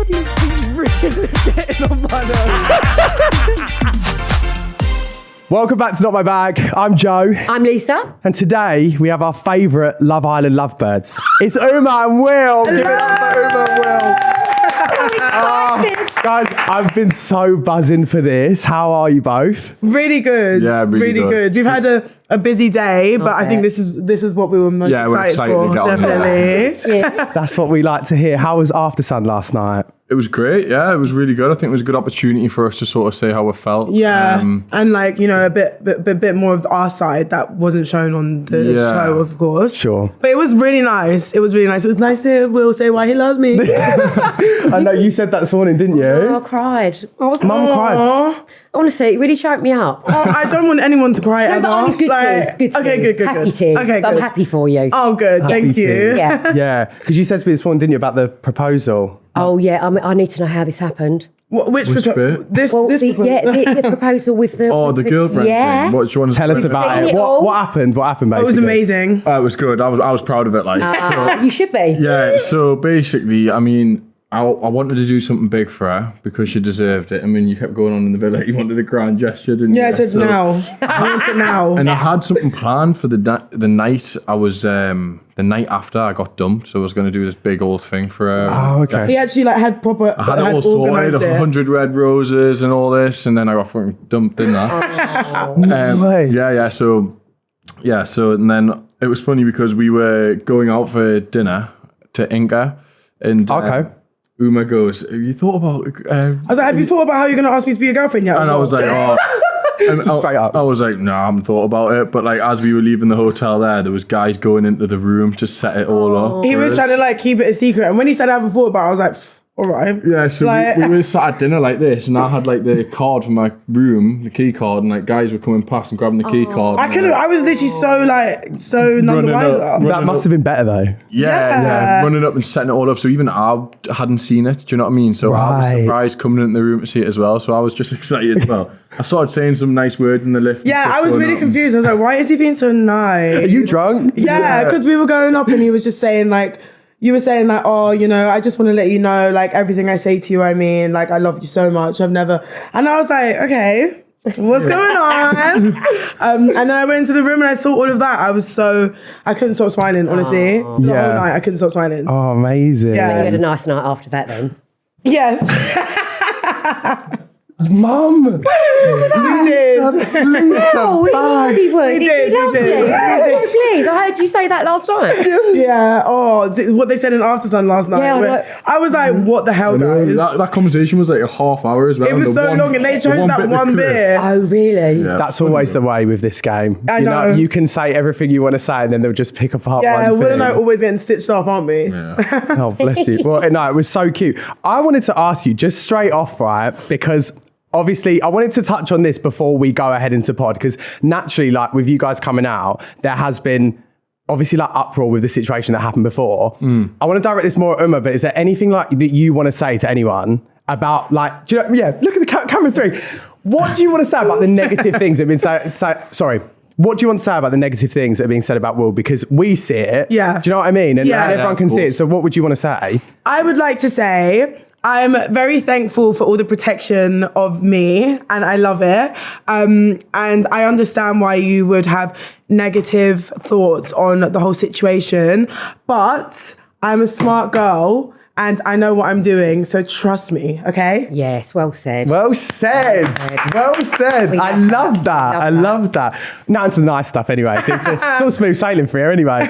He's really getting on my nerves. Welcome back to Not My Bag. I'm Joe. I'm Lisa. And today we have our favourite Love Island lovebirds. It's Uma and Wil. Give it up for Uma and Wil. Guys, I've been so buzzing for this. How are you both? Really good. Yeah, really good. We've had a busy day, but I think this is what we were most excited for. To get on Definitely. Yeah. That's what we like to hear. How was After Sun last night? It was great, yeah. It was really good. I think it was a good opportunity for us to sort of say how we felt. Yeah, and like, you know, a bit more of our side that wasn't shown on the show, of course. Sure. But it was really nice. It was really nice. It was nice to hear Will say why he loves me. I know you said that this morning, didn't you? Oh, I cried. Mum cried. Honestly, it really choked me up. Oh, I don't want anyone to cry ever. But I was good Like, tears. okay, good. Happy tears. Okay, I'm good. happy for you. Oh, good. Thank you. tears. Yeah. Yeah, because you said to me this morning, didn't you, about the proposal? Oh, yeah. I need to know how this happened. Which Which bit? this The proposal with the... Oh, the girlfriend Yeah. thing. What do you want to Tell us about Seen it. it all. What happened? What happened, basically? It was amazing. It was good. I was proud of it. Like, You should be. yeah. So basically, I mean, I wanted to do something big for her because she deserved it. I mean, you kept going on in the villa. You wanted a grand gesture, didn't you? Yeah, I said So- now. I want it now. And I had something planned for the night. I was the night after I got dumped, so I was going to do this big old thing for her. Oh, okay. He actually like had proper. I had it all sorted, organised it. 100 red roses and all this, and then I got fucking dumped, didn't I? No way. Yeah. So, and then it was funny because we were going out for dinner to Inca, and Okay. Uma goes, "Have you thought about?" I was like, have you thought about how you're going to ask me to be your girlfriend yet? And I was like, "Oh." And Straight up. I was like, no, I haven't thought about it. But like, as we were leaving the hotel there was guys going into the room to set it all up. He for was us. trying to like keep it a secret. And when he said I haven't thought about it, I was like, all right. Yeah, so Like- we were sat at dinner like this, and I had like the card for my room, the key card, and like guys were coming past and grabbing the key card. I was literally so none the Running wiser. up. That must have been better, though. Yeah, running up and setting it all up. So even I hadn't seen it. Do you know what I mean? So I Right. was surprised coming into the room to see it as well. So I was just excited. Well, I started saying some nice words in the lift. and Yeah, stuff I was going really on. confused. I was like, why is he being so nice? Are you drunk? Yeah, because we were going up and he was just saying like, you were saying like, oh, you know, I just want to let you know, like everything I say to you, I mean, like I love you so much. And I was like, okay, what's going on? And then I went into the room and I saw all of that. I couldn't stop smiling, honestly. For the Yeah. whole night, I couldn't stop smiling. Oh, amazing. Yeah. You had a nice night after that then. Yes. Mum! we did. Lisa, Oh, we Bagg. were. We did, we Lovely. did. I'm so pleased. I heard you say that last night. Yeah. Oh, what they said in After Sun last night. Yeah, I where- know. I was like, what the hell, guys? That conversation was like a half hour as well. It was The so one- long and they the chose that bit one clip. bit. Oh, really? Yeah, That's funny, always the though. way with this game. I You know. You can say everything you want to say and then they'll just pick apart Yeah, one Will thing. and I always getting stitched up, aren't we? Yeah. Oh, bless you. Well, no, it was so cute. I wanted to ask you just straight off, right? Because obviously I wanted to touch on this before we go ahead into pod, because naturally, like with you guys coming out, there has been obviously like uproar with the situation that happened before. I want to direct this more at Uma, but is there anything like that you want to say to anyone about like, do you know, yeah, look at the camera three. What do you want to say about the negative things that have been sorry. What do you want to say about the negative things that are being said about Will? Because we see it. Yeah. Do you know what I mean? And, Yeah. and everyone Yeah, can of see it. course. So what would you want to say? I would like to say I'm very thankful for all the protection of me and I love it. And I understand why you would have negative thoughts on the whole situation, but I'm a smart girl and I know what I'm doing, so trust me, okay? Yes, well said. Well said. Well said. I love that. I love that. Now into the nice stuff anyway. So it's all smooth sailing for here anyway.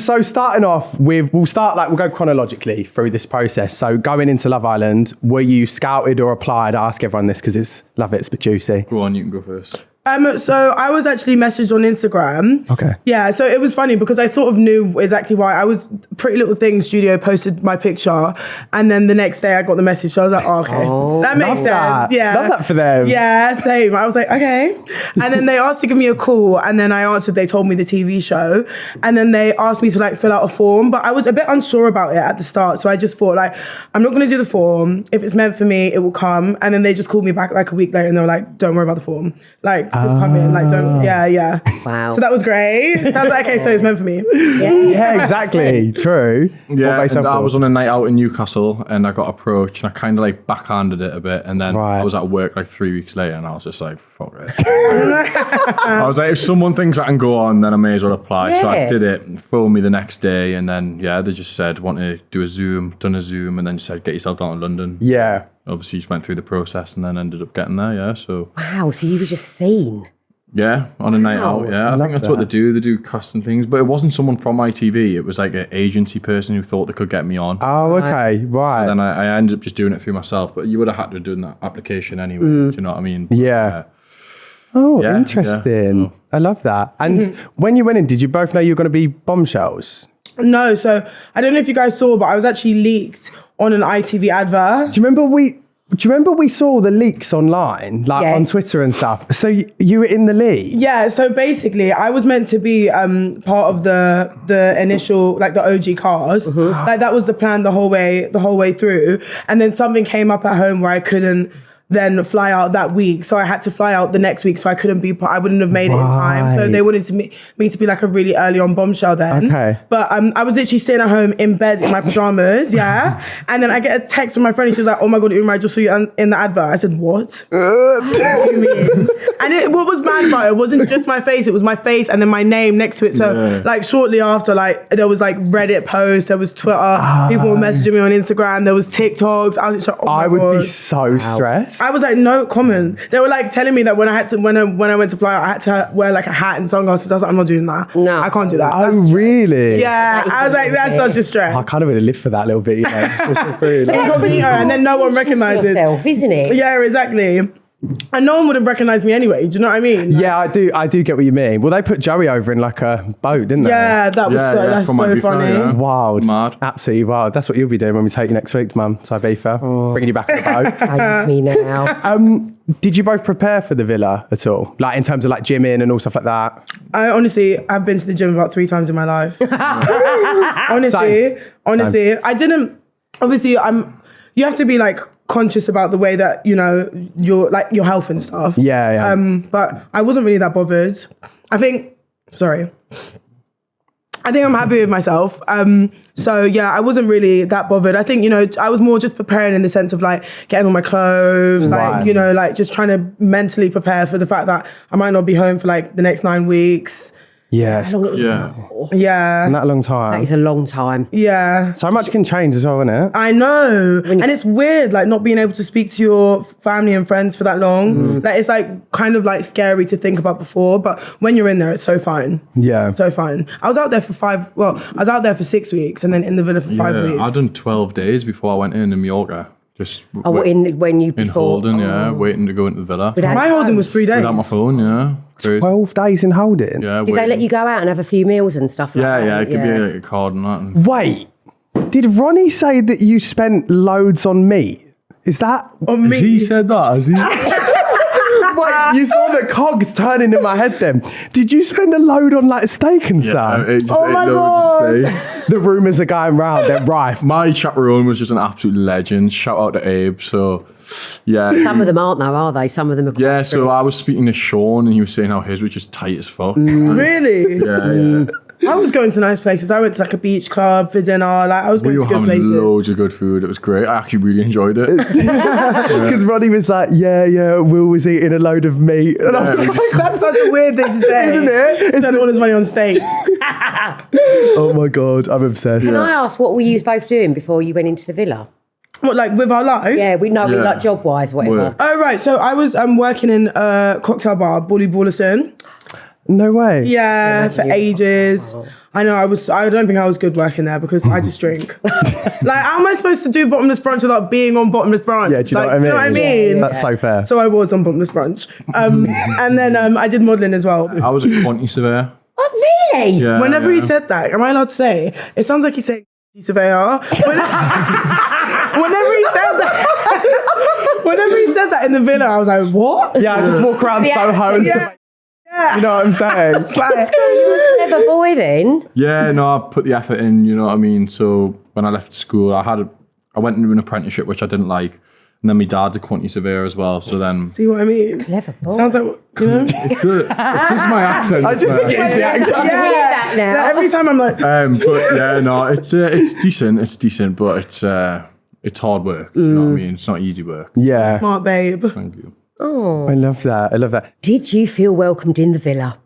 So starting off with, we'll go chronologically through this process. So going into Love Island, were you scouted or applied? I ask everyone this because it's a bit juicy. Go on, you can go first. So I was actually messaged on Instagram. Okay. Yeah, so it was funny because I sort of knew exactly why. I was Pretty Little Thing Studio posted my picture, and then the next day I got the message. So I was like, oh, okay, that makes Love sense. that. Yeah, Love that for them. Yeah, same. I was like, okay. And then they asked to give me a call, and then I answered. They told me the TV show, and then they asked me to like fill out a form, but I was a bit unsure about it at the start. So I just thought like, I'm not going to do the form. If it's meant for me, it will come. And then they just called me back like a week later, and they were like, don't worry about the form. Like, just come in, like don't, yeah. Wow. So that was great. Sounds like, okay, so it's meant for me. Yeah, exactly. True. What Yeah, about yourself, and I Will? was on a night out in Newcastle and I got approached and I kind of like backhanded it a bit. And then Right. I was at work like 3 weeks later and I was just like, fuck it. I was like, if someone thinks I can go on, then I may as well apply. So I Yeah. did it, phoned me the next day. And then, they just said, want to do a Zoom, done a Zoom. And then said, get yourself down to London. Yeah. Obviously, just went through the process and then ended up getting there. So, Wow, so you were just seen. yeah, on a night out. Yeah, I think that's what they do. They do casting things. But it wasn't someone from ITV. It was like an agency person who thought they could get me on. Oh, okay. Right. Then I ended up just doing it through myself. But you would have had to do that application anyway. Do you know what I mean? Yeah. Oh, Yeah, interesting. yeah. I love that. And when you went in, did you both know you were going to be bombshells? No, so I don't know if you guys saw, but I was actually leaked on an ITV advert. Do you remember we saw the leaks online, like Yeah. on Twitter and stuff? So you were in the league? Yeah, so basically, I was meant to be part of the initial, like the OG cars. Like that was the plan the whole way through. And then something came up at home where I couldn't then fly out that week, so I had to fly out the next week, so I couldn't be. I wouldn't have made it in time. So Right. they wanted me to be like a really early on bombshell then. Okay. But I was literally staying at home in bed in my pajamas, yeah. And then I get a text from my friend, and she was like, "Oh my god, Uma, I just saw you in the advert." I said, "What? What do you mean?" And what was mad about it wasn't just my face; it was my face and then my name next to it. So like shortly after, like there was like Reddit posts, there was Twitter, people were messaging me on Instagram, there was TikToks. I was just like, "Oh my I would god." be so stressed. I was like, no comment. They were like telling me that when I went to fly out, I had to wear like a hat and sunglasses. I was like, I'm not doing that. No. I can't do that. Oh, That's- really? yeah, That is I was like, that's such a stress. I kind of would have lived for that little bit, you know. Really. Incognito, and then no one recognizes. yourself, isn't it? Yeah, exactly. And no one would have recognized me anyway. Do you know what I mean? Yeah, I do get what you mean. Well, they put Joey over in like a boat, didn't they? Yeah, that was that's from so Ibiza, funny. yeah. Wild. Mad. Absolutely wild. That's what you'll be doing when we take you next week, Mum, to Ibiza. Bringing you back on the boat. Save me now. Did you both prepare for the villa at all? Like in terms of like gymming and all stuff like that? I honestly, I've been to the gym about 3 times in my life. honestly, I didn't. Obviously, you have to be like conscious about the way that your your health and stuff. Yeah. But I wasn't really that bothered. I think I'm happy with myself. So yeah, I wasn't really that bothered. I think, I was more just preparing in the sense of like getting all my clothes, Right. like, like just trying to mentally prepare for the fact that I might not be home for like the next 9 weeks. Yeah. Yeah. Yeah. In that long That time. is a long time. Yeah. So much can change as well, isn't it? I know. And it's weird, like not being able to speak to your family and friends for that long. Like it's like kind of like scary to think about before, but when you're in there, it's so fine. Yeah. So fine. I was out there for 6 weeks and then in the villa for 5 weeks. I'd done 12 days before I went in Mallorca. Just When you in before Holden, waiting to go into the villa. Without My your holding phone? was 3 days. Without my phone, yeah. Crazy. 12 days in holding? Yeah, Did they let you go out and have a few meals and stuff like that? Yeah, it could be like a card and that. And Wait, did Ronnie say that you spent loads on meat? Is that... On me. he said that, has he? Wait, you saw the cogs turning in my head then. Did you spend a load on like steak and stuff? Oh my God. The rumours are going round, they're rife. My chaperone was just an absolute legend. Shout out to Abe. So, yeah. Some of them aren't though, are they? Some of them are quite Yeah, so strict. I was speaking to Sean and he was saying how his was just tight as fuck. Really? Yeah. I was going to nice places. I went to like a beach club for dinner. Like I was We going were to good having places. loads of good food. It was great. I actually really enjoyed it. Because Ronnie was like, yeah, Will was eating a load of meat. And I was like, That's such a weird thing to say. isn't it? Spend all his money on steaks. Oh my God, I'm obsessed. Can I ask what were you both doing before you went into the villa? What, like with our life? Yeah, we know, Yeah. like job wise, whatever. Work. Oh, right. So I was working in a cocktail bar, Bully Ballerson. No way. Yeah, for ages. I know. I don't think I was good working there because I just drink. Like, how am I supposed to do bottomless brunch without being on bottomless brunch? Yeah, do you know Like, what I mean? You know what I mean? That's so fair. So I was on bottomless brunch, and then I did modelling as well. I was a quantity surveyor. Oh, really? Yeah, Whenever yeah. he said that, am I allowed to say? It sounds like he's saying surveyor. Whenever he said that, whenever he said that in the villa, I was like, what? Yeah, I just walk around Soho and Yeah. Yeah. you know what I'm saying? It's like, So you were a clever boy then. Yeah, no, I put the effort in, you know what I mean? So when I left school, I went into an apprenticeship, which I didn't like. And then my dad's a quantity surveyor as well. So then See what I mean? Clever boy. Sounds like, you know? it's just my accent. I just think it's the accent. I can hear that now. Yeah, every time I'm like, But yeah, no, it's decent. It's decent, but it's hard work. You know what I mean? It's not easy work. Yeah. smart babe. Thank you. I love that. I love that. Did you feel welcomed in the villa?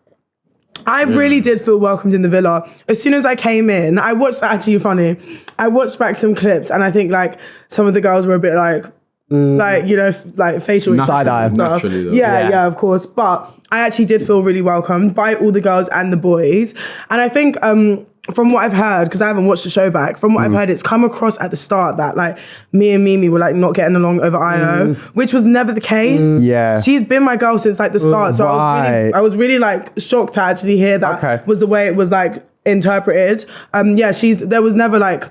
I really did feel welcomed in the villa. As soon as I came in, I watched back some clips, and I think like some of the girls were a bit like you know, like facial Side eye. expressions and stuff. Naturally, though. Yeah, of course. But I actually did feel really welcomed by all the girls and the boys. And I think from what I've heard, because I haven't watched the show back, from what I've heard, it's come across at the start that like me and Mimi were like not getting along over Io, which was never the case. Yeah. She's been my girl since like the start. So Right. I was really like shocked to actually hear that was the way it was like interpreted. There was never like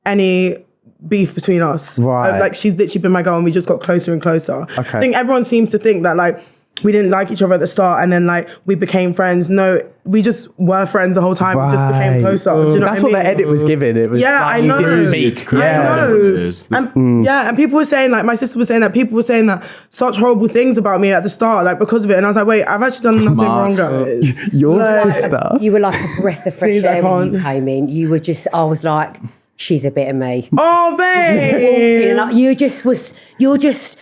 any beef between us. Right. Like she's literally been my girl and we just got closer and closer. Okay. I think everyone seems to think that like we didn't like each other at the start and then like we became friends. No, we just were friends the whole time. We just became closer. Do you know That's what what I the mean? edit was giving. It was Yeah, like I you know. didn't It's speak. crazy. I What know. it is. And people were saying like, my sister was saying that people were saying that such horrible things about me at the start, like because of it. And I was like, wait, I've actually done nothing wrong, guys. Your Like, sister. You were like a breath of fresh Please, I air when you can't. came in. You were just, I was like, she's a bit of me. Oh, Walked babe. in and like, you're just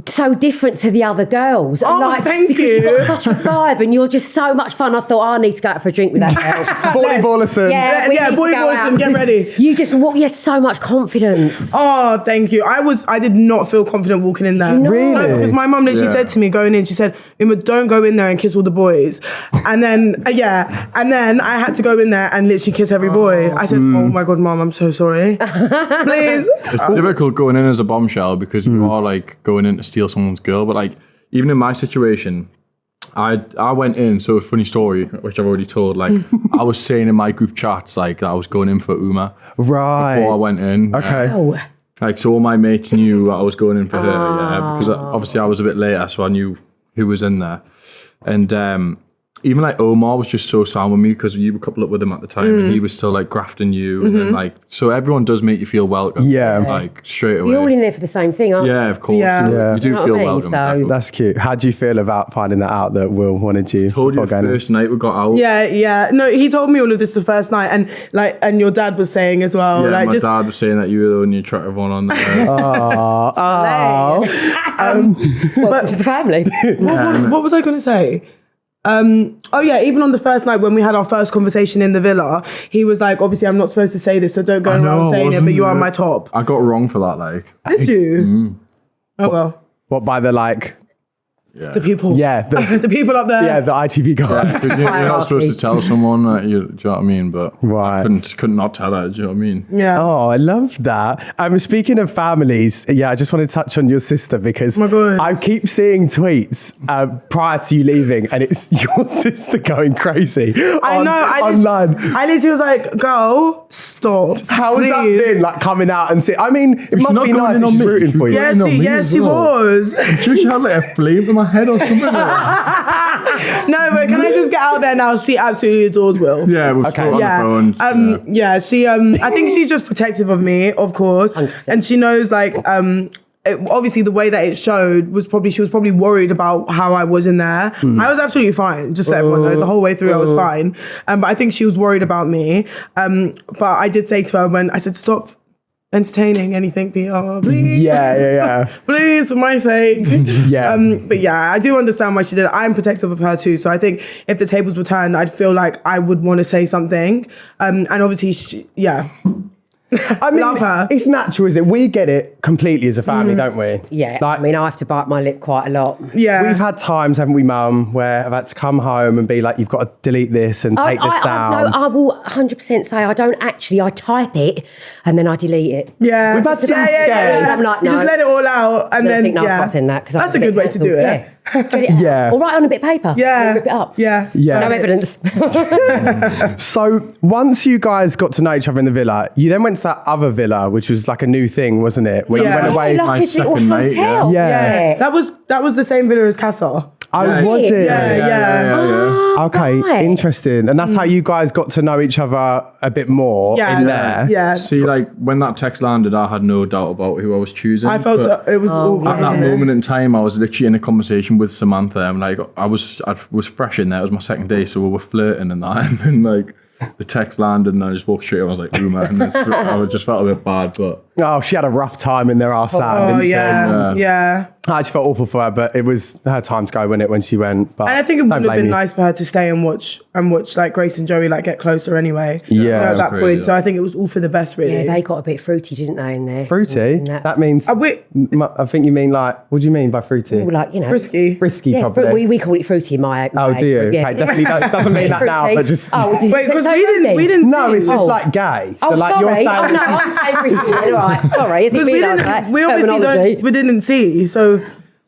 so different to the other girls. And Oh, like, thank because you. You've got such a vibe and you're just so much fun. I thought, I need to go out for a drink with that girl. Bolly Ballison. Yeah, we need to Boy go out. Boston, get ready. You just walk, you had so much confidence. Oh, thank you. I did not feel confident walking in there. Really? No, because my mum literally Yeah. said to me going in, she said, Uma, don't go in there and kiss all the boys. And then, and then I had to go in there and literally kiss every boy. I said, oh my God, Mum, I'm so sorry. Please. It's difficult going in as a bombshell because you are like going in to steal someone's girl. But like, even in my situation, I went in, so a funny story, which I've already told, like, I was saying in my group chats, like, that I was going in for Uma Right. before I went in. Okay. Oh, Like, so all my mates knew that I was going in for her, because obviously I was a bit later, so I knew who was in there. And even like Omar was just so sound with me because you were coupled up with him at the time and he was still like grafting you. And then, like, so everyone does make you feel welcome. Yeah. Like, straight away. you're all in there for the same thing, aren't you? Yeah, of course. Yeah. So Yeah. you do You know what feel I mean? welcome. So- definitely. That's cute. How do you feel about finding that out that Will wanted you? Told you before the going in? first night we got out. Yeah. No, he told me all of this the first night, and your dad was saying as well, Yeah, like my just dad was saying that you were the only attractive one on there. Welcome to the family. what was I going to say? Even on the first night when we had our first conversation in the villa, he was like, obviously I'm not supposed to say this, so don't go I know, around saying it, wasn't but you are it? my top. I got wrong for that, like. Did you? Oh well, What, by the like, the people. yeah, the, The people up there. yeah, the ITV guys. 'Cause you're not supposed to tell someone that you, do you know what I mean? But Right. I couldn't not tell her, do you know what I mean? Yeah. Oh, I love that. Speaking of families, I just want to touch on your sister because my God. I keep seeing tweets prior to you leaving, and it's your sister going crazy. I know. Online. I literally was like, "Girl, stop." How has that please." been? Like coming out and see? I mean, it must not be going nice in if on she's me. rooting for you. Yeah, No, me yes, as she well. was. She had like a flame in my head or something. No, but can I just get out there now? She absolutely adores Will. Yeah, we've Okay. talked Yeah. on the phone. She I think she's just protective of me, of course. 100%. And she knows like obviously the way that it showed was she was probably worried about how I was in there. I was absolutely fine, just let everyone know the whole way through I was fine. But I think she was worried about me. But I did say to her when I said stop entertaining anything PR, please. Yeah. Please, for my sake. Yeah. But yeah, I do understand why she did it. I'm protective of her too. So I think if the tables were turned, I'd feel like I would want to say something. And obviously, I mean, Love her. it's natural, isn't it? We get it completely as a family, don't we? Yeah, Like, I mean, I have to bite my lip quite a lot. yeah. we've had times, haven't we, Mum, where I've had to come home and be like, you've got to delete this and take this down. I will 100% say I don't actually. I type it and then I delete it. Yeah. We've had some scares. I'm like, You just no. let it all out and I then think, no, I can't send that because That's a good way to do it. Yeah. Get it out. Yeah. Or write on a bit of paper. Yeah. Or rip it up. Yeah. Yeah. No evidence. So once you guys got to know each other in the villa, you then went to that other villa, which was like a new thing, wasn't it? Where Yeah. you went away. Like My his little second night, hotel. yeah. That was the same villa as Casa. Oh, was it? Yeah. Okay, right. interesting. And that's how you guys got to know each other a bit more in there. Yeah. See, like when that text landed, I had no doubt about who I was choosing. I felt but it was all at that moment in time, I was literally in a conversation with Samantha, and like I was fresh in there. It was my second day, so we were flirting and that, and then like the text landed, and I just walked straight. I was like, Uma, and I just felt a bit bad, but Oh, she had a rough time in their arse out. Oh didn't she? yeah. I actually felt awful for her, but it was her time to go, wasn't it, when she went? But And I think it would don't have blame been you. nice for her to stay and watch like Grace and Joey like get closer anyway. Yeah. You know, at that Crazy, point. yeah. So I think it was all for the best, really. Yeah, they got a bit fruity, didn't they, in there? Fruity? In That means, Wait, I think you mean like, what do you mean by fruity? Well, like, you know. risky. Frisky, Yeah, probably. we call it fruity in my Oh, age do you? group, yeah. Okay, definitely doesn't mean that now, Fruity. but just... Oh, Wait, because we didn't No, see. it's just Oh. like gay. So Oh, like sorry. you're saying... Oh, no, I'm saying fruity. All right, sorry. I didn't Because realise that. we obviously Terminology. we didn't see. So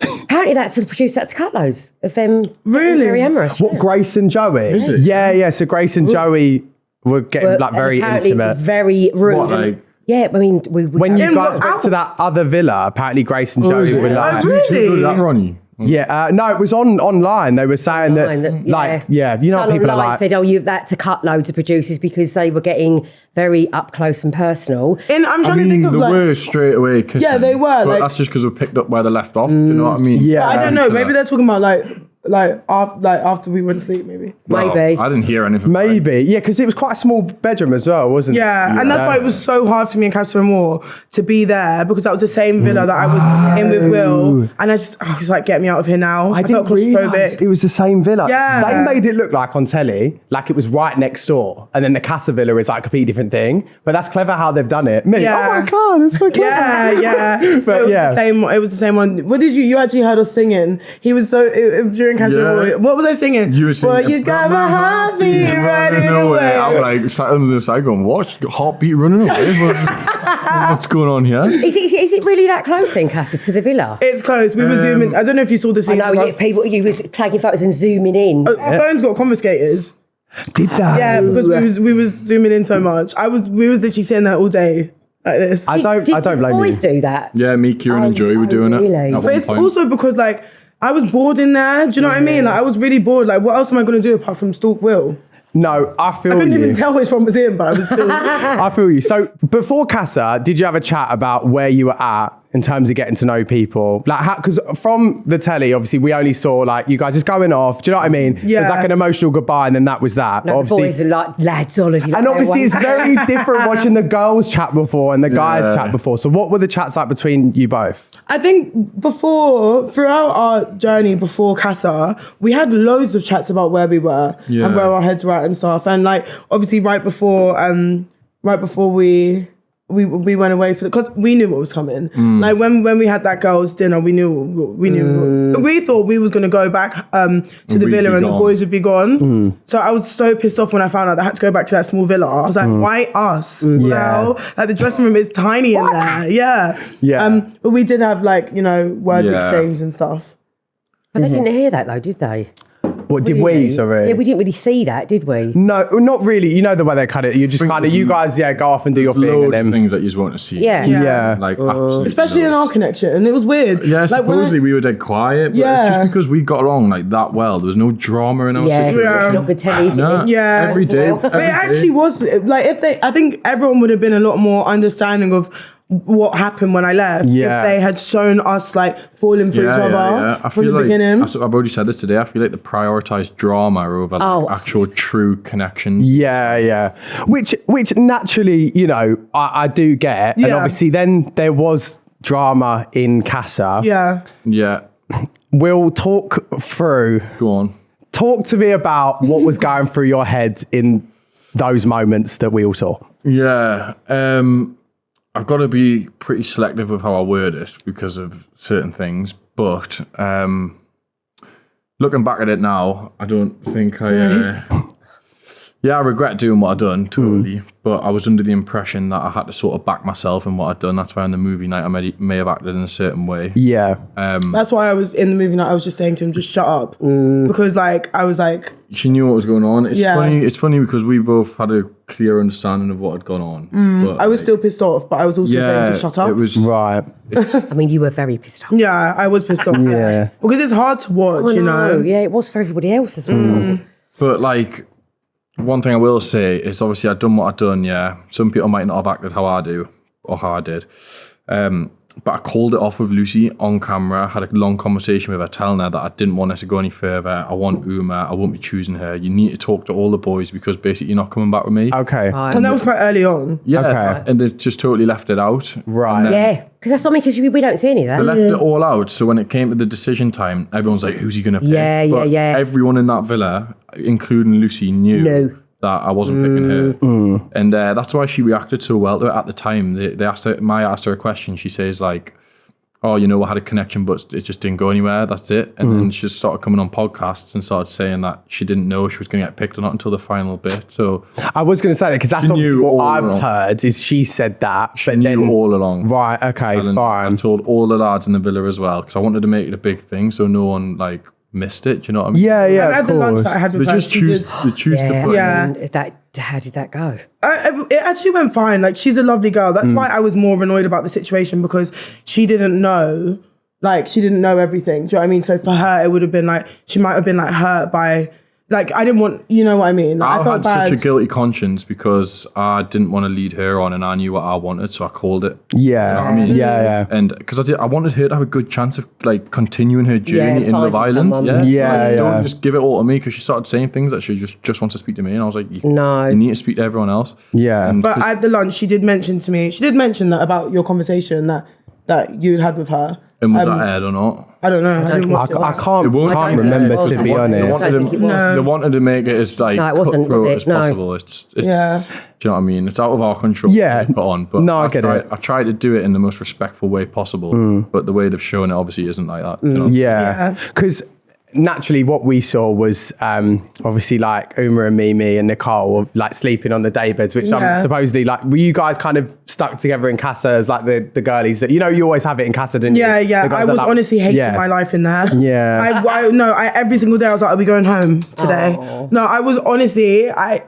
Apparently that's the producer had to cut loads of them. Really? Very amorous. What, Grace and Joey? Is it? Yeah. So Grace and Joey were getting Well, like very apparently intimate. It was very rude. What, like- Yeah, I mean, we When you In guys what- went to that other villa, apparently Grace and Joey were like... Oh, really? Who did that, Ronnie? Yeah, no, it was online. They were saying Online, that, like, you know, Someone what people are online like. said, you've had to cut loads of producers because they were getting very up close and personal. and I'm trying to think of they like. were straight away kissing. Yeah, they were, But like- that's just because we picked up where they left off. Do you know what I mean? Yeah. I don't know. Maybe they're talking about after we went to sleep. Maybe. Well, Maybe. I didn't hear anything. Maybe, yeah, because it was quite a small bedroom as well, wasn't it? Yeah, and that's why it was so hard for me and Casa Amor to be there because that was the same villa that I was in with Will, and I was like, get me out of here now. I felt didn't realise claustrophobic. it was the same villa. Yeah. They made it look like on telly, like it was right next door. And then the Casa Villa is like a completely different thing. But that's clever how they've done it. Me, Yeah. oh my God, it's so clever. Yeah. But it was yeah. the same. It was the same one. What did you actually heard us singing? He was so during Casa Amor. Yeah. What was I singing? You were singing. Well, you got my heartbeat running away. I'm like sat under the side going, what? Heartbeat running away? What's going on here? Is it really that close then, Casa, to the villa? It's close. We were zooming. I don't know if you saw the I scene. know, of us. you was taking photos and zooming in. Our phones got confiscated. Did that? Yeah, because we was zooming in so much. We was literally sitting there all day like this. I don't blame boys you. do that? Yeah, me, Kieran, and Joey were doing really? it. At But one it's point. also because like I was bored in there. Do you know what I mean? Like I was really bored. Like what else am I going to do apart from stalk Will? No, I feel I couldn't you. even tell which one was him, but I was still. I feel you. So before Casa, did you have a chat about where you were at in terms of getting to know people? Like, because from the telly, obviously, we only saw like you guys just going off. Do you know what I mean? Yeah. It was like an emotional goodbye, and then that was that. No, the boys are like lads holiday. And obviously, it's very different watching the girls chat before and the guys chat before. So, what were the chats like between you both? I think throughout our journey before Casa, we had loads of chats about where we were Yeah. and where our heads were at and stuff. And like obviously right before we went away because we knew what was coming. Like when we had that girls' dinner, we knew. We thought we was gonna go back to the we'd villa be and the gone. boys would be gone. So I was so pissed off when I found out that I had to go back to that small villa. I was like, why us? Well, like the dressing room is tiny in there. Yeah. Yeah. But we did have like words Yeah. exchanged and stuff. But they didn't hear that though, did they? What did we? Sorry. Yeah, we didn't really see that, did we? No, not really. You know the way they cut it. You just kind of, you guys, go off and do your thing, Loads and of then things that you want to see. Yeah. yeah. Like, absolutely. Especially in our loads. connection. It was weird. Yeah, Like, when I- supposedly we were dead quiet, but it's Yeah. just because we got along like that well. There was no drama in our Yeah, situation. Yeah. it's not good telly, is it? Nah, Yeah. every day. Well. But it actually was like I think everyone would have been a lot more understanding of what happened when I left Yeah. if they had shown us like falling for each other I from feel the like, beginning. I've already said this today. I feel like they prioritise drama over like, Oh. actual true connections. Yeah. Which naturally, I do get. And Yeah. obviously then there was drama in Casa. Yeah. Yeah, We'll talk through. go on. Talk to me about what was going through your head in those moments that we all saw. Yeah, I've got to be pretty selective with how I word it because of certain things. But looking back at it now, I don't think I. Yeah, I regret doing what I'd done, totally. But I was under the impression that I had to sort of back myself in what I'd done. That's why on the movie night I may have acted in a certain way. Yeah. That's why I was in the movie night. I was just saying to him, just shut up. Because like, I was like... She knew what was going on. It's funny because we both had a clear understanding of what had gone on. But I was still pissed off, but I was also saying, just shut up. It was... Right. I mean, you were very pissed off. Yeah, I was pissed off. Yeah. Because it's hard to watch, you know? Yeah, it was for everybody else as well. But like... One thing I will say is obviously I'd done what I'd done, yeah. Some people might not have acted how I do or how I did. But I called it off with Lucy on camera, had a long conversation with her, telling her that I didn't want her to go any further. I want Uma, I won't be choosing her. You need to talk to all the boys because basically you're not coming back with me. Okay. And that was quite early on. Yeah, Okay. and they just totally left it out. Right. And then Yeah, because that's not me, because we don't see any of that. They left it all out, so when it came to the decision time, everyone's like, who's he going to pick? Yeah, But yeah. everyone in that villa, including Lucy, knew that I wasn't picking her. And that's why she reacted so well to it at the time. They asked her, Maya asked her a question. She says like, oh, you know, I had a connection, but it just didn't go anywhere. That's it. And then she just started coming on podcasts and started saying that she didn't know she was going to get picked or not until the final bit. So I was going to say that because that's She obviously knew what all I've along. heard is she said that. she knew all along. Right, okay, And fine. I told all the lads in the villa as well because I wanted to make it a big thing so no one like missed it. Do you know what I mean? Yeah, And of at the lunch course. that I had They with her, just she choose. did... They choose to put. Yeah. How did that go? It actually went fine. Like, she's a lovely girl. That's why I was more annoyed about the situation, because she didn't know. Like, she didn't know everything. Do you know what I mean? So for her, it would have been like, she might have been like hurt by, like, I didn't want, you know what I mean? Like, I I felt had bad. such a guilty conscience because I didn't want to lead her on and I knew what I wanted, so I called it. Yeah, You know what I mean? yeah. And because I wanted her to have a good chance of like continuing her journey in finding Love Island. someone. Yeah, Don't yeah. just give it all to me because she started saying things that she just wants to speak to me, and I was like, No. you need to speak to everyone else. Yeah. And But at the lunch, she did mention to me, she did mention that about your conversation that you had with her. and was that aired or not? I don't know. I didn't watch it. I can't won't can't be remember there. to be They honest. wanted, think it was. No. they wanted to make it as like No, it wasn't, cutthroat was it? as No. possible. It's Yeah. Do you know what I mean? It's out of our control. Yeah. To put on, but No, I get it. I tried to do it in the most respectful way possible, but the way they've shown it obviously isn't like that. Do you know? Yeah, because naturally what we saw was obviously like Uma and Mimi and Nicole like sleeping on the daybeds, which Yeah. I'm supposedly like, were you guys kind of stuck together in Casa as like the girlies that, you know, you always have it in Casa, didn't you? Yeah, The yeah. guys I that was like- honestly hating yeah. my life in there. Yeah. I every single day I was like, I'll be going home today. Oh. No, I was honestly, I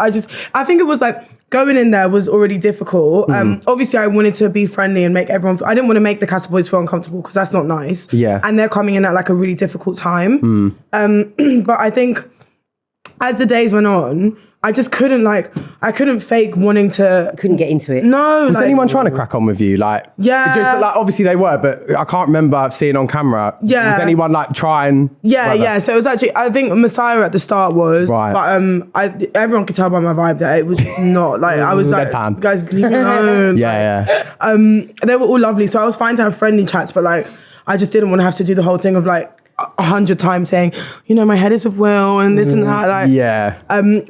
think it was like, going in there was already difficult. Obviously, I wanted to be friendly and make everyone... I didn't want to make the Casa Boys feel uncomfortable because that's not nice. Yeah. And they're coming in at like a really difficult time. But I think as the days went on, I just couldn't I couldn't fake wanting to... Couldn't get into it. No. Was anyone trying to crack on with you? Like, Yeah. just like obviously they were, but I can't remember seeing on camera. Yeah. Was anyone like trying? Yeah, whatever? yeah. So it was actually, I think Messiah at the start was, Right. but everyone could tell by my vibe that it was just not like, I was like, Deadpan. guys, leave me alone. Yeah, yeah. They were all lovely, so I was fine to have friendly chats, but like, I just didn't want to have to do the whole thing of like 100 times saying, you know, my head is with Will and this and that. Like, Yeah.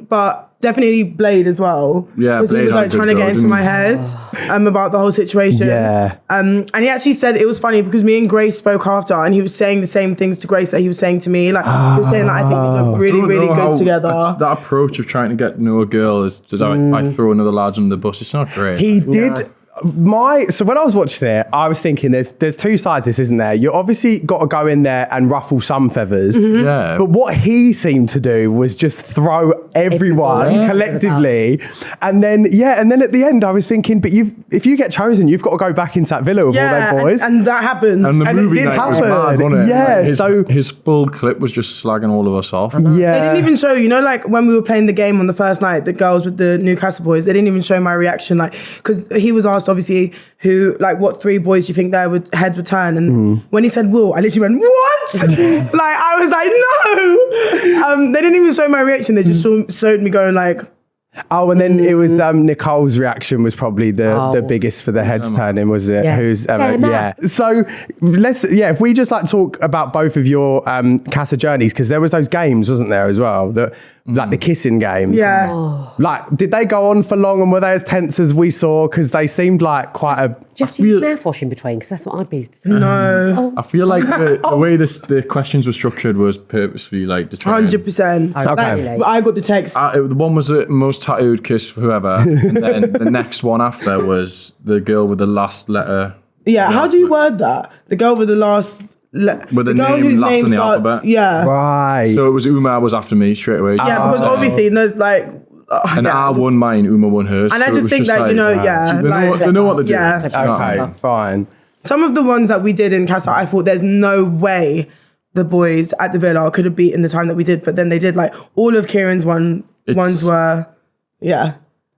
but definitely Blade as well. Yeah, because he Blade was had like a good trying to go, get into didn't my he? head about the whole situation. Yeah. And he actually said it was funny because me and Grace spoke after, and he was saying the same things to Grace that he was saying to me. Like he was saying that I think we look really, Don't really know how good together. That approach of trying to get to know a girl is to I throw another lad under the bus. It's not great. He did. So when I was watching it, I was thinking there's two sides to this, isn't there? You obviously got to go in there and ruffle some feathers. Yeah. But what he seemed to do was just throw everyone Everybody. collectively. And then at the end I was thinking, but if you get chosen, you've got to go back into that villa with all Yeah, their boys. and that happened. And the it movie did night was happen. mad, wasn't it? Yeah, Like, so- his full clip was just slagging all of us off. yeah. They didn't even show, you know, like when we were playing the game on the first night, the girls with the new Casa Boys, they didn't even show my reaction. Like, because he was asked, obviously, what 3 boys do you think their heads would turn? And when he said Will, I literally went, what? Like, I was like, no. They didn't even show my reaction. They just showed me going like, Oh, and then it was Nicole's reaction was probably the biggest for the heads turning, was it? Yeah. Who's Yeah. So if we just like talk about both of your Casa journeys, because there was those games, wasn't there, as well? That like the kissing games. Yeah. Like, did they go on for long and were they as tense as we saw? Because they seemed like quite a... Do you have to use mouthwash in between? Because that's what I'd be. No. I feel like the way the questions were structured was purposefully like to try. 100%. Okay. I got the text. The one was the most tattooed kiss whoever, and then the next one after was the girl with the last letter. Yeah, how do you word that? The girl with the last... With the girl name whose last in the starts- alphabet. Yeah. Right. So it was Uma was after me straight away. Yeah, because obviously there's like... And I won mine, Uma won hers. And I so it just was think that, like, you know, yeah. They know what they're doing. Yeah. Do you know what I Okay, mean? fine. Some of the ones that we did in Casa, I thought there's no way the boys at the villa could have beaten the time that we did. But then they did like all of Kieran's ones were, yeah.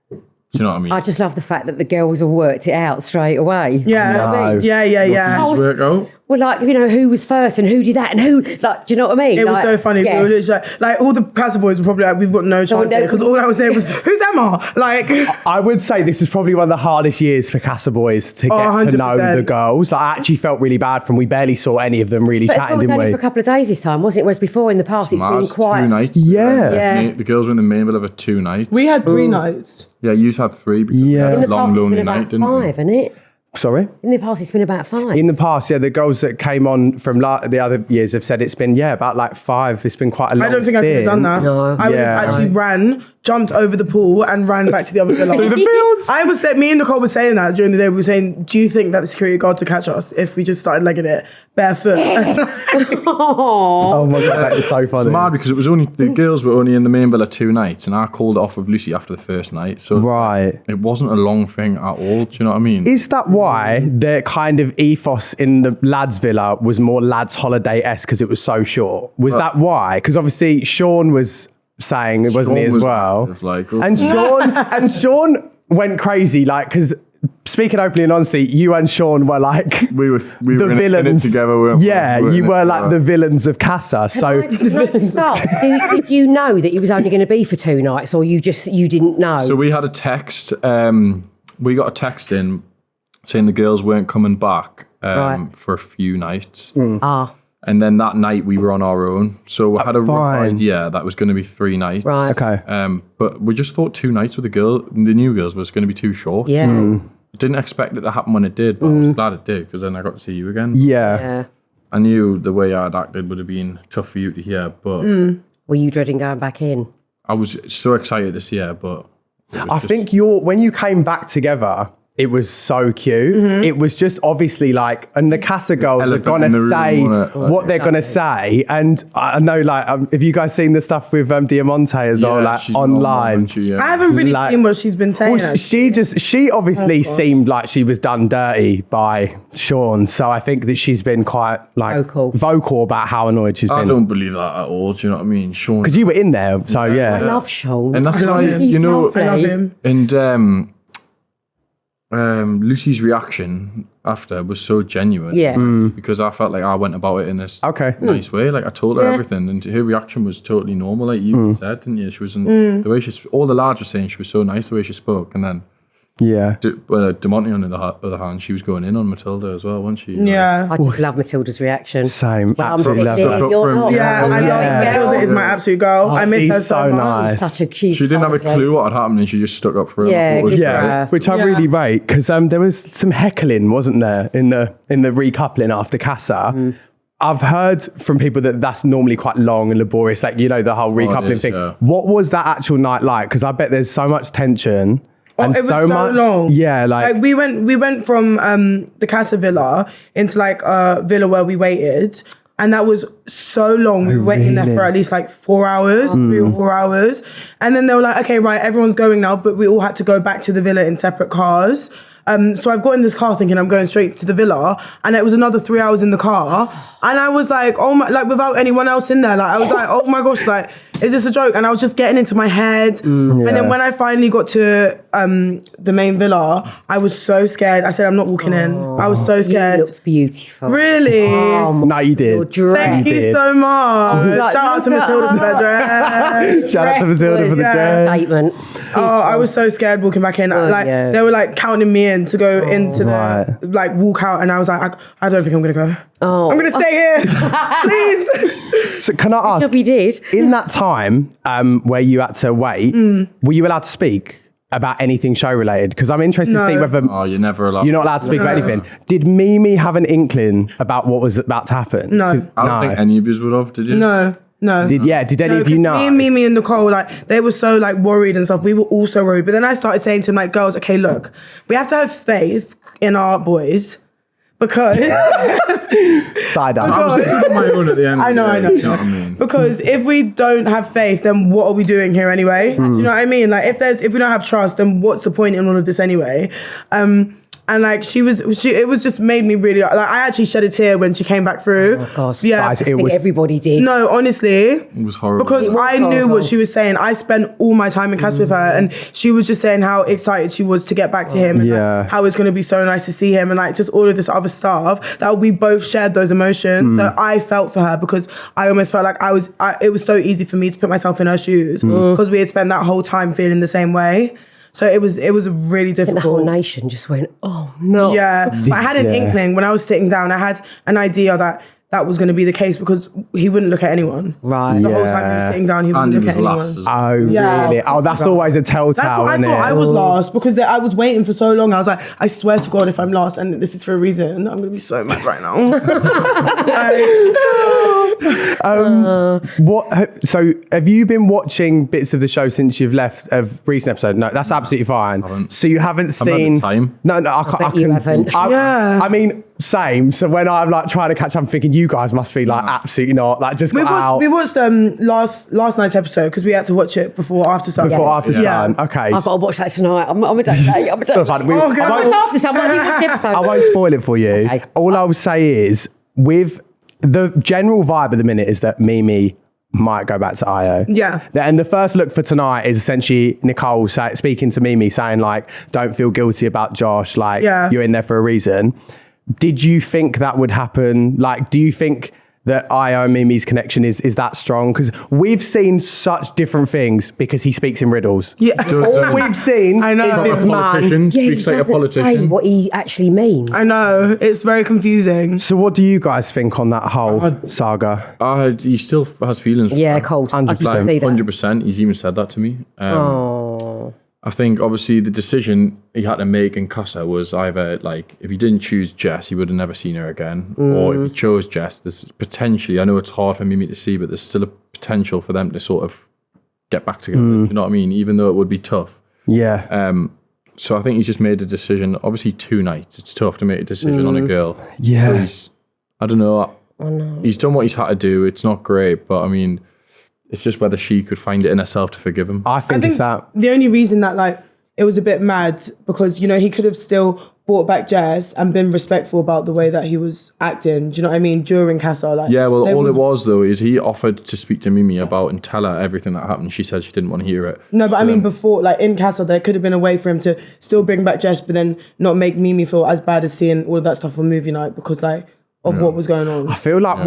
Do you know what I mean? I just love the fact that the girls all worked it out straight away. Yeah. You know what I mean? Yeah. Did yours work out? Well, like, you know, who was first and who did that and who, like, do you know what I mean? It was Like, so funny. yeah. We were literally like all the Casa boys were probably like, we've got no chance here. Because all I was saying was, who's Emma? Like, I would say this was probably one of the hardest years for Casa boys to get to know 100%. the girls. I actually felt really bad from we barely saw any of them really But it chatting, was didn't only we? for a couple of days this time, wasn't it? Whereas before in the past, it's been Mars, quite... 2 nights. Yeah. Yeah. The girls were in the main villa for 2 nights. we had 3 nights. Yeah, you had 3 because we Yeah. had In a the long, past, it's lonely been night, about didn't 5, isn't it? Sorry? In the past, it's been about 5. In the past, yeah, the girls that came on from the other years have said it's been, about like 5. It's been quite a long I don't think I could have done that. No. I would have actually ran, jumped over the pool and ran back to the other villa. Through the fields? I was saying, me and Nicole were saying that during the day. We were saying, do you think that the security guards would catch us if we just started legging it barefoot? Oh my God, that is so funny. It's mad because it was only the girls were only in the main villa 2 nights, and I called it off with Lucy after the first night. So Right. it wasn't a long thing at all. Do you know what I mean? Is that why the kind of ethos in the lads' villa was more lads' holiday-esque because it was so short? Was that why? Because obviously Sean was saying, wasn't he, as was well? massive, like, And Sean went crazy, like, because speaking openly and honestly, you and Sean were like we were the in villains it together. Weren't we? Yeah, We were you in it were like together. the villains of Casa. So Did you know that you was only going to be for 2 nights, or you didn't know? So we had a text. We got a text in saying the girls weren't coming back Right. for a few nights. Ah, And then that night we were on our own. So we had a rough fine. idea that was going to be 3 nights. right. okay. But we just thought 2 nights with the new girls was going to be too short. Yeah. Didn't expect it to happen when it did, but I was glad it did because then I got to see you again. Yeah. Yeah. I knew the way I'd acted would have been tough for you to hear, but Were you dreading going back in? I was so excited to see her, but I think when you came back together, it was so cute. It was just obviously like, and the Casa girls are Elephant going in the to room, say wasn't it? what they're going to say. And I know, like, have you guys seen the stuff with Diamante as well, like she's online? I haven't really Like- seen what she's been saying. Well, she obviously seemed like she was done dirty by Sean. So I think that she's been quite like vocal about how annoyed she's I been. don't believe that at all. Do you know what I mean? Sean. Because you were in there, so yeah. I love Sean. And that's why, He's you know, lovely. I love him. and Lucy's reaction after was so genuine. Yeah. Because I felt like I went about it in a Okay. nice way. Like I told her everything, and her reaction was totally normal. Like you said, didn't you? She wasn't the way all the lads were saying she was so nice the way she spoke, and then Yeah. Demonte on the other hand, she was going in on Matilda as well, wasn't she? Yeah. I just love Matilda's reaction. Same. I'm Absolutely love sitting, her. you're not. Yeah, I love Matilda is my absolute girl. I miss she's her so so much. nice. Such a cute. She didn't have a person. clue what had happened, and she just stuck up for him. Yeah, I thought it was good for great. her. Which I really rate because there was some heckling, wasn't there, in the recoupling after Casa. I've heard from people that that's normally quite long and laborious, like, you know, the whole recoupling is, thing. yeah. What was that actual night like? Because I bet there's so much tension. And It was so much long. Yeah, like we went from the Casa Villa into like a villa where we waited. And that was so long. We were waiting there for at least like 4 hours, 3 or 4 hours. And then they were like, okay, right, everyone's going now, but we all had to go back to the villa in separate cars. So I've got in this car thinking I'm going straight to the villa, and it was another 3 hours in the car. And I was like, oh my, like without anyone else in there, like I was like, oh my gosh, like, is this a joke? And I was just getting into my head. And then when I finally got to the main villa, I was so scared. I said, I'm not walking in. I was so scared. You looked beautiful. Really? no, you Your did. dress. Thank you did. so much. like, Shout out to look at Matilda for that dress. Shout out to Matilda for the Yeah. dress. Statement. Oh, I was so scared walking back in. Like yeah. they were like counting me in to go into Right. the like walk out, and I was like, I don't think I'm gonna go. Oh. I'm gonna stay here, please. So can I ask, Hope you did. in that time, time where you had to wait, were you allowed to speak about anything show related? Because I'm interested to see whether you're never allowed. You're not allowed to speak about anything. Did Mimi have an inkling about what was about to happen? No. I don't think any of you would have, did you? No. Did any of you know? Me and Mimi and Nicole, like, they were so, like, worried and stuff. We were all so worried. But then I started saying to them, like, girls, okay, look, we have to have faith in our boys because... Side eye. I was just on my own at the end. I know. You know what I mean? Because if we don't have faith, then what are we doing here anyway? Do you know what I mean? Like, if we don't have trust, then what's the point in all of this anyway? And like it was just made me really like I actually shed a tear when she came back through. Oh gosh, yeah, I think everybody did. No, honestly, it was horrible because I knew what she was saying. I spent all my time in Casa with her, and she was just saying how excited she was to get back to him, and like, how it's going to be so nice to see him, and like just all of this other stuff that we both shared those emotions. So I felt for her because I almost felt like it was so easy for me to put myself in her shoes because we had spent that whole time feeling the same way. So it was really difficult. The whole nation just went, oh no. Yeah, but I had an inkling when I was sitting down. I had an idea that was going to be the case because he wouldn't look at anyone. Right. The whole time he was sitting down, he wouldn't look at anyone. Oh, really? Oh, that's always a telltale, That's what I isn't thought. it? I was last because I was waiting for so long. I was like, I swear to God, if I'm last and this is for a reason, I'm going to be so mad right now. So have you been watching bits of the show since you've left of recent episode? No, that's absolutely fine. So you haven't seen... I've had the time. No, I can't. bet you haven't. I mean, same. So when I'm like trying to catch up, I'm thinking you guys must be like absolutely not. Like just We got out watched last night's episode because we had to watch it before after sun. before after Yeah. sun. Okay. I've got to watch that tonight. I'm a day. I'm a day. So fun. God. I watched after some. I won't spoil it for you. Okay. All I will say is with the general vibe of the minute is that Mimi might go back to Io. Yeah. And the first look for tonight is essentially Nicole speaking to Mimi saying like, don't feel guilty about Josh. Like you're in there for a reason. Did you think that would happen? Like, do you think that Io and Mimi's connection is that strong? Because we've seen such different things because he speaks in riddles. Yeah. All we've seen is this man. Yeah, he speaks like a doesn't say politician. what he actually means. I know. It's very confusing. So what do you guys think on that whole saga? He still has feelings. Yeah, cold. 100%. I can see that. 100%. He's even said that to me. Oh. I think obviously the decision he had to make in Casa was either like if he didn't choose Jess, he would have never seen her again, or if he chose Jess, there's potentially, I know it's hard for Mimi to see, but there's still a potential for them to sort of get back together. You know what I mean? Even though it would be tough. Yeah. So I think he's just made a decision. Obviously, 2 nights. It's tough to make a decision on a girl. Yeah. So I don't know. He's done what he's had to do. It's not great, but I mean, it's just whether she could find it in herself to forgive him. I think it's that. The only reason that like it was a bit mad because, you know, he could have still brought back Jess and been respectful about the way that he was acting. Do you know what I mean? During Casa, like. Yeah, well, all it was though is he offered to speak to Mimi about and tell her everything that happened. She said she didn't want to hear it. No, but I mean before, like in Casa, there could have been a way for him to still bring back Jess, but then not make Mimi feel as bad as seeing all of that stuff on movie night because like of what was going on. I feel like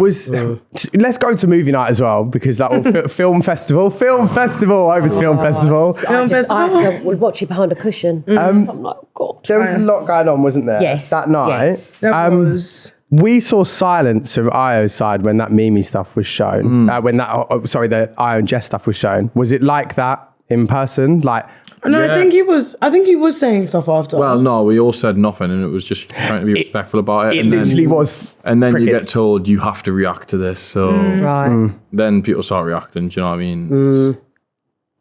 let's go to movie night as well because that will film festival over to film festival. I would watch it behind a cushion. I'm like, God. There was a lot going on, wasn't there? Yes. That night. Yes. There was. We saw silence from Io's side when that Mimi stuff was shown. The Io and Jess stuff was shown. Was it like that in person? Like, No, I think he was saying stuff after. Well, no, we all said nothing, and it was just trying to be respectful about it. it literally was. And then you crickets. get told you have to react to this, so Right. then people start reacting. Do you know what I mean?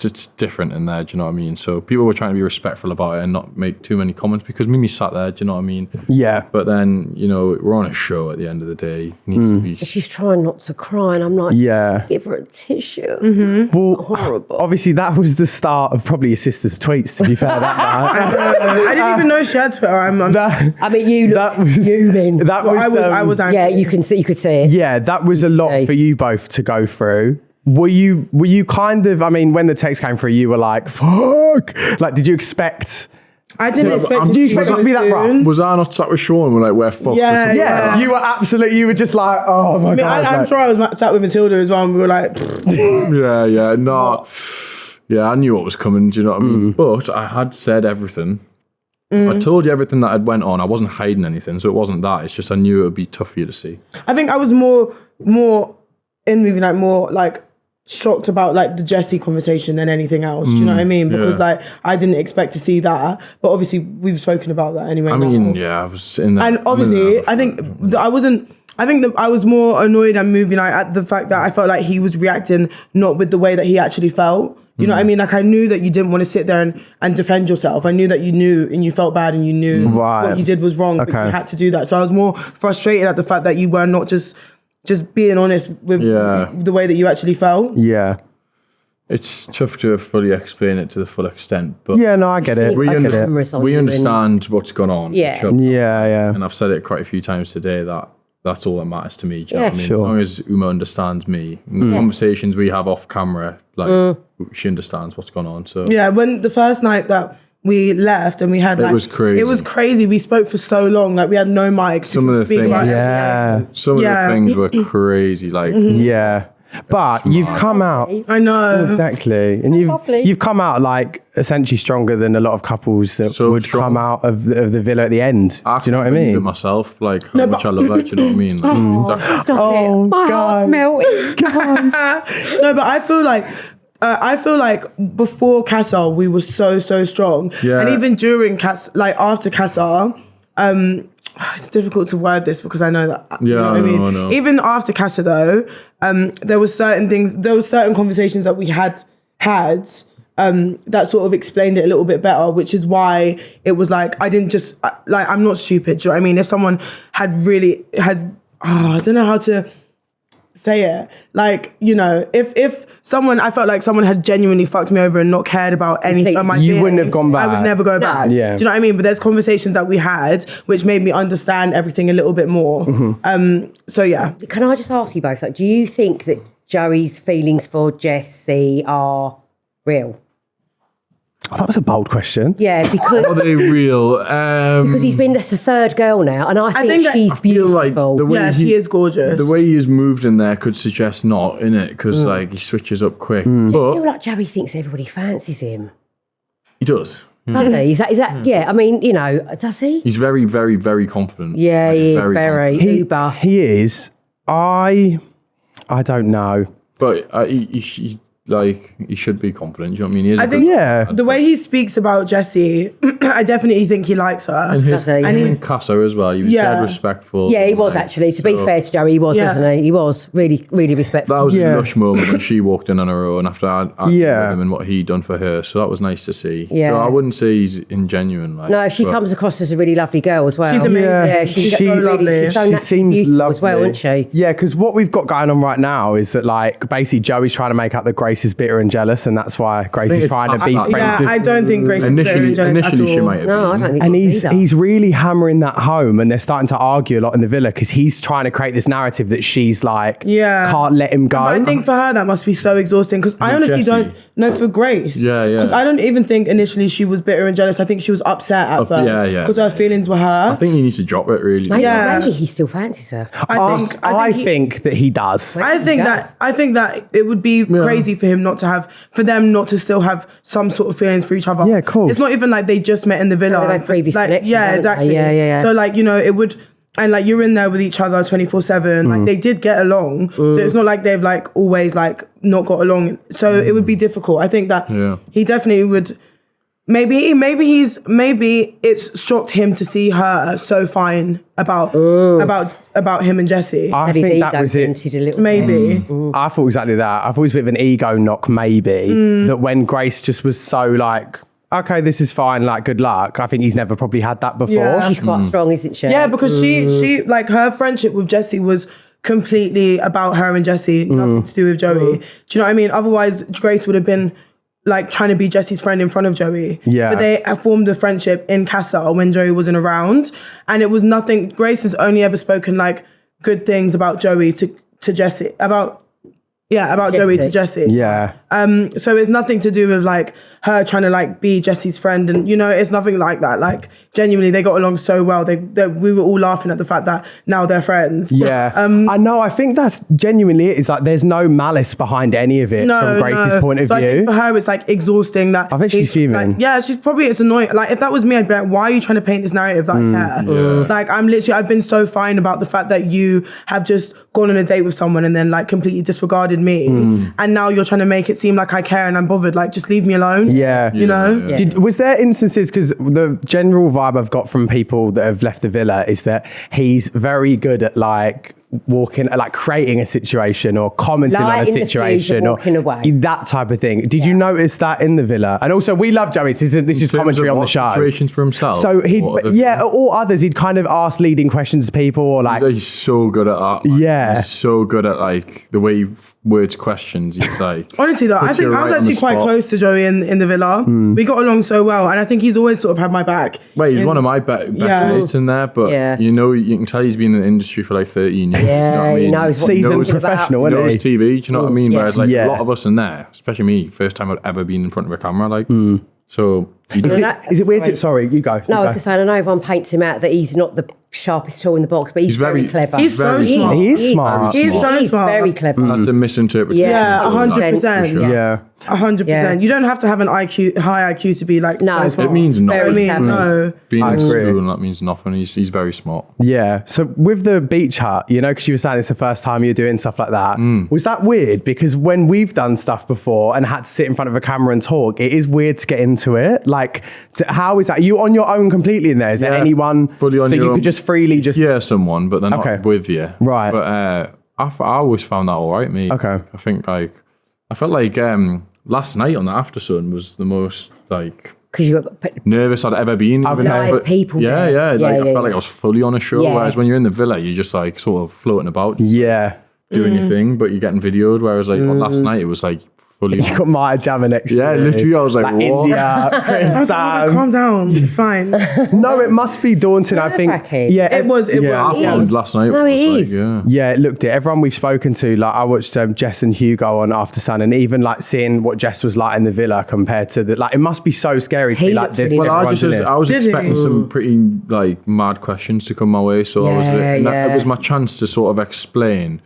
It's different in there. Do you know what I mean? So people were trying to be respectful about it and not make too many comments because Mimi sat there. Do you know what I mean? Yeah. But then, you know, we're on a show at the end of the day. It needs to be. She's trying not to cry, and I'm like, Yeah. give her a tissue. Well, Horrible. obviously that was the start of probably your sister's tweets, to be fair, that night. I didn't even know she had Twitter. I mean, you that looked was- fuming. That was, I was angry. Yeah, you could see it. Yeah, that was a lot for you both to go through. Were you kind of, I mean, when the text came through, you were like, fuck. Like, did you expect... I didn't expect Did you expect it to be that rough? Was I not sat with Sean? We're like, we're fucked. Yeah, Yeah, you were absolutely, you were just like, oh my God. I'm sure I was sat with Matilda as well, and we were like, Yeah, no. Yeah, I knew what was coming, do you know what I mean? But I had said everything. I told you everything that had went on. I wasn't hiding anything, so it wasn't that. It's just I knew it would be tough for you to see. I think I was more in movie night, more like shocked about like the Jessie conversation than anything else. Do you know what I mean? Because like I didn't expect to see that, but obviously we've spoken about that anyway. I mean, I was in that. And obviously, I think that I wasn't. I think that I was more annoyed and moving like at the fact that I felt like he was reacting not with the way that he actually felt. You know what I mean? Like I knew that you didn't want to sit there and defend yourself. I knew that you knew and you felt bad and you knew what you did was wrong, but you had to do that. So I was more frustrated at the fact that you were not just being honest with the way that you actually felt. Yeah. It's tough to fully explain it to the full extent, but Yeah, no, I get it. we, I get it. we understand what's gone on. Yeah. Yeah. And I've said it quite a few times today that that's all that matters to me. Do you know what I mean? sure. As long as Uma understands me, the conversations we have off camera, like she understands what's gone on. So Yeah, when the first night that we left and we had like... was crazy. It was crazy. We spoke for so long. Like we had no mics. Some of the things- some of the things were crazy. Like Yeah. But you've come out... I know. Exactly. And you've come out like essentially stronger than a lot of couples that So would strong. come out of the villa at the end. Do you know what I believe it mean? myself, like how much I love her. Do you know what I mean? Like, exactly. Stop it. My heart's melting. No, but I feel like before Casa we were so strong, Yeah. and even during Casa, like after Casa, it's difficult to word this because I know that. You know what I mean? I know. Even after Casa though, there was certain conversations that we had that sort of explained it a little bit better, which is why it was like I didn't just like I'm not stupid. Do you know what I mean? If someone had I don't know how to say it. Like, you know, if someone, I felt like someone had genuinely fucked me over and not cared about anything of my You wouldn't feelings, have gone back. I would never go back. Yeah. Do you know what I mean? But there's conversations that we had which made me understand everything a little bit more. So yeah. Can I just ask you both, like, do you think that Joey's feelings for Jessie are real? Oh, that was a bold question. Yeah, because Are they real? that's the third girl now, and I think that- she's I feel like beautiful. the way Yeah, she is gorgeous. The way he's moved in there could suggest not, innit? Because like he switches up quick, I feel but like Joey thinks everybody fancies him. he does. Does he? Is that? Yeah, I mean, you know, does he? He's very, very, very confident. Yeah, Like, he is very uber. He is. I don't know. But he should be confident. Do you know what I mean? He is I a think good- Yeah. the way he speaks about Jessie, I definitely think he likes her. And his Does he? And in he's- Casa as well. He was Yeah. dead respectful. Yeah, he was like, actually. To be so fair to Joey, he was, Yeah. wasn't he? He was really, really respectful. That was Yeah. a lush moment when she walked in on her own after I Yeah. with him and what he'd done for her. So that was nice to see. Yeah. So I wouldn't say he's ingenuine. Like, No, she but comes across as a really lovely girl as well. She's amazing. Yeah, she's She- really, lovely. she's so She naturally seems beautiful lovely as well, isn't she? Yeah, because what we've got going on right now is that like basically Joey's trying to make out that Grace is bitter and jealous, and that's why Grace is it's trying to past be that. friends Yeah, with. I don't think Grace is bitter Initially, and jealous initially at she all. might have No, I been. don't think And he he's is either. he's really hammering that home, and they're starting to argue a lot in the villa because he's trying to create this narrative that she's like can't let him go. But I think for her that must be so exhausting because I honestly Jessie. don't know for Grace. Yeah, yeah. Because I don't even think initially she was bitter and jealous. I think she was upset at first. yeah, yeah. Because her feelings were I her. think you need to drop it really. Maybe, Yeah. maybe he still fancies her. I think that he does. I think that it would be crazy for him for them not to still have some sort of feelings for each other. Yeah, of course. It's not even like they just met in the villa. They've had previous like, connections, yeah, haven't they? exactly. Yeah. So like, you know, it would, and like you're in there with each other 24/7. Like they did get along. So it's not like they've like always like not got along. So it would be difficult. I think that he definitely would. Maybe it's shocked him to see her so fine about him and Jessie. I Had his think that ego was it. dented a little Maybe. I thought exactly that. I thought it was a bit of an ego knock, maybe, that when Grace just was so like, okay, this is fine, like, good luck. I think he's never probably had that before. Yeah. She's quite strong, isn't she? Yeah, because she like her friendship with Jessie was completely about her and Jessie, nothing to do with Joey. Do you know what I mean? Otherwise, Grace would have been like trying to be Jessie's friend in front of Joey. Yeah. But they formed a friendship in Casa when Joey wasn't around, and it was nothing. Grace has only ever spoken like good things about Joey to Jessie, about Joey to Jessie. Yeah. So it's nothing to do with like her trying to like be Jesse's friend, and you know, it's nothing like that. Like genuinely, they got along so well. We were all laughing at the fact that now they're friends. Yeah, I know. I think that's genuinely it. It's like there's no malice behind any of it from Grace's point of so view. I think for her, it's like exhausting. That I think she's fuming. Like, yeah, she's probably, it's annoying. Like if that was me, I'd be like, why are you trying to paint this narrative that I care? Like I've been so fine about the fact that you have just gone on a date with someone and then like completely disregarded me, and now you're trying to make it seem like I care and I'm bothered. Like just leave me alone. Yeah, you know. Yeah. Was there instances, because the general vibe I've got from people that have left the villa is that he's very good at like creating a situation or commenting on a situation or that type of thing. Did you notice that in the villa? And also, we love Joey. This is commentary on the show. Situations for himself. So or others. He'd kind of ask leading questions to people, or like he's so good at that. Yeah, he's so good at like the way he words questions. He's like honestly though, I think I was actually quite close to Joey in the villa. We got along so well, and I think he's always sort of had my back. Well, he's one of my best mates in there, but you know, you can tell he's been in the industry for like 13 years. Yeah, he knows what seasoned professional, isn't he? Knows TV, do you know what I mean? Whereas like a lot of us in there, especially me, first time I'd ever been in front of a camera, like so. Is it weird? Sorry, you go. No, because I know everyone paints him out that he's not the sharpest tool in the box, but he's very clever. He's so smart. He is smart. He's so smart. Very clever. That's a misinterpretation. Yeah, 100%. Yeah. 100%. You don't have to have an high IQ to be like so smart. It means nothing. No. Being in school and that means nothing. He's very smart. Yeah. So with the beach hut, you know, because you were saying it's the first time you're doing stuff like that. Was that weird? Because when we've done stuff before and had to sit in front of a camera and talk, it is weird to get into it. Like, how is that? Are you on your own completely in there? Is there anyone fully on so your you own? could just freely just someone, but they're not with you. Right. But I always found that all right, mate. Okay. I think like I felt like last night on the After Sun was the most like because you got nervous I'd ever been. Live people. Yeah. I felt like I was fully on a show. Whereas when you're in the villa, you're just like sort of floating about. Doing your thing, but you're getting videoed. Whereas like last night it was like fully. You got Maya Jammer next to you. Yeah, literally I was like what? India, Chris, Sam. Calm down, it's fine. No, it must be daunting. I think. Yeah, it was. I found last night. No, it is. Yeah, it looked it. Everyone we've spoken to, like I watched Jess and Hugo on After Sun, and even like seeing what Jess was like in the villa compared to the it must be so scary to be like this. Well, I was expecting some pretty like mad questions to come my way, so it was my chance to sort of explain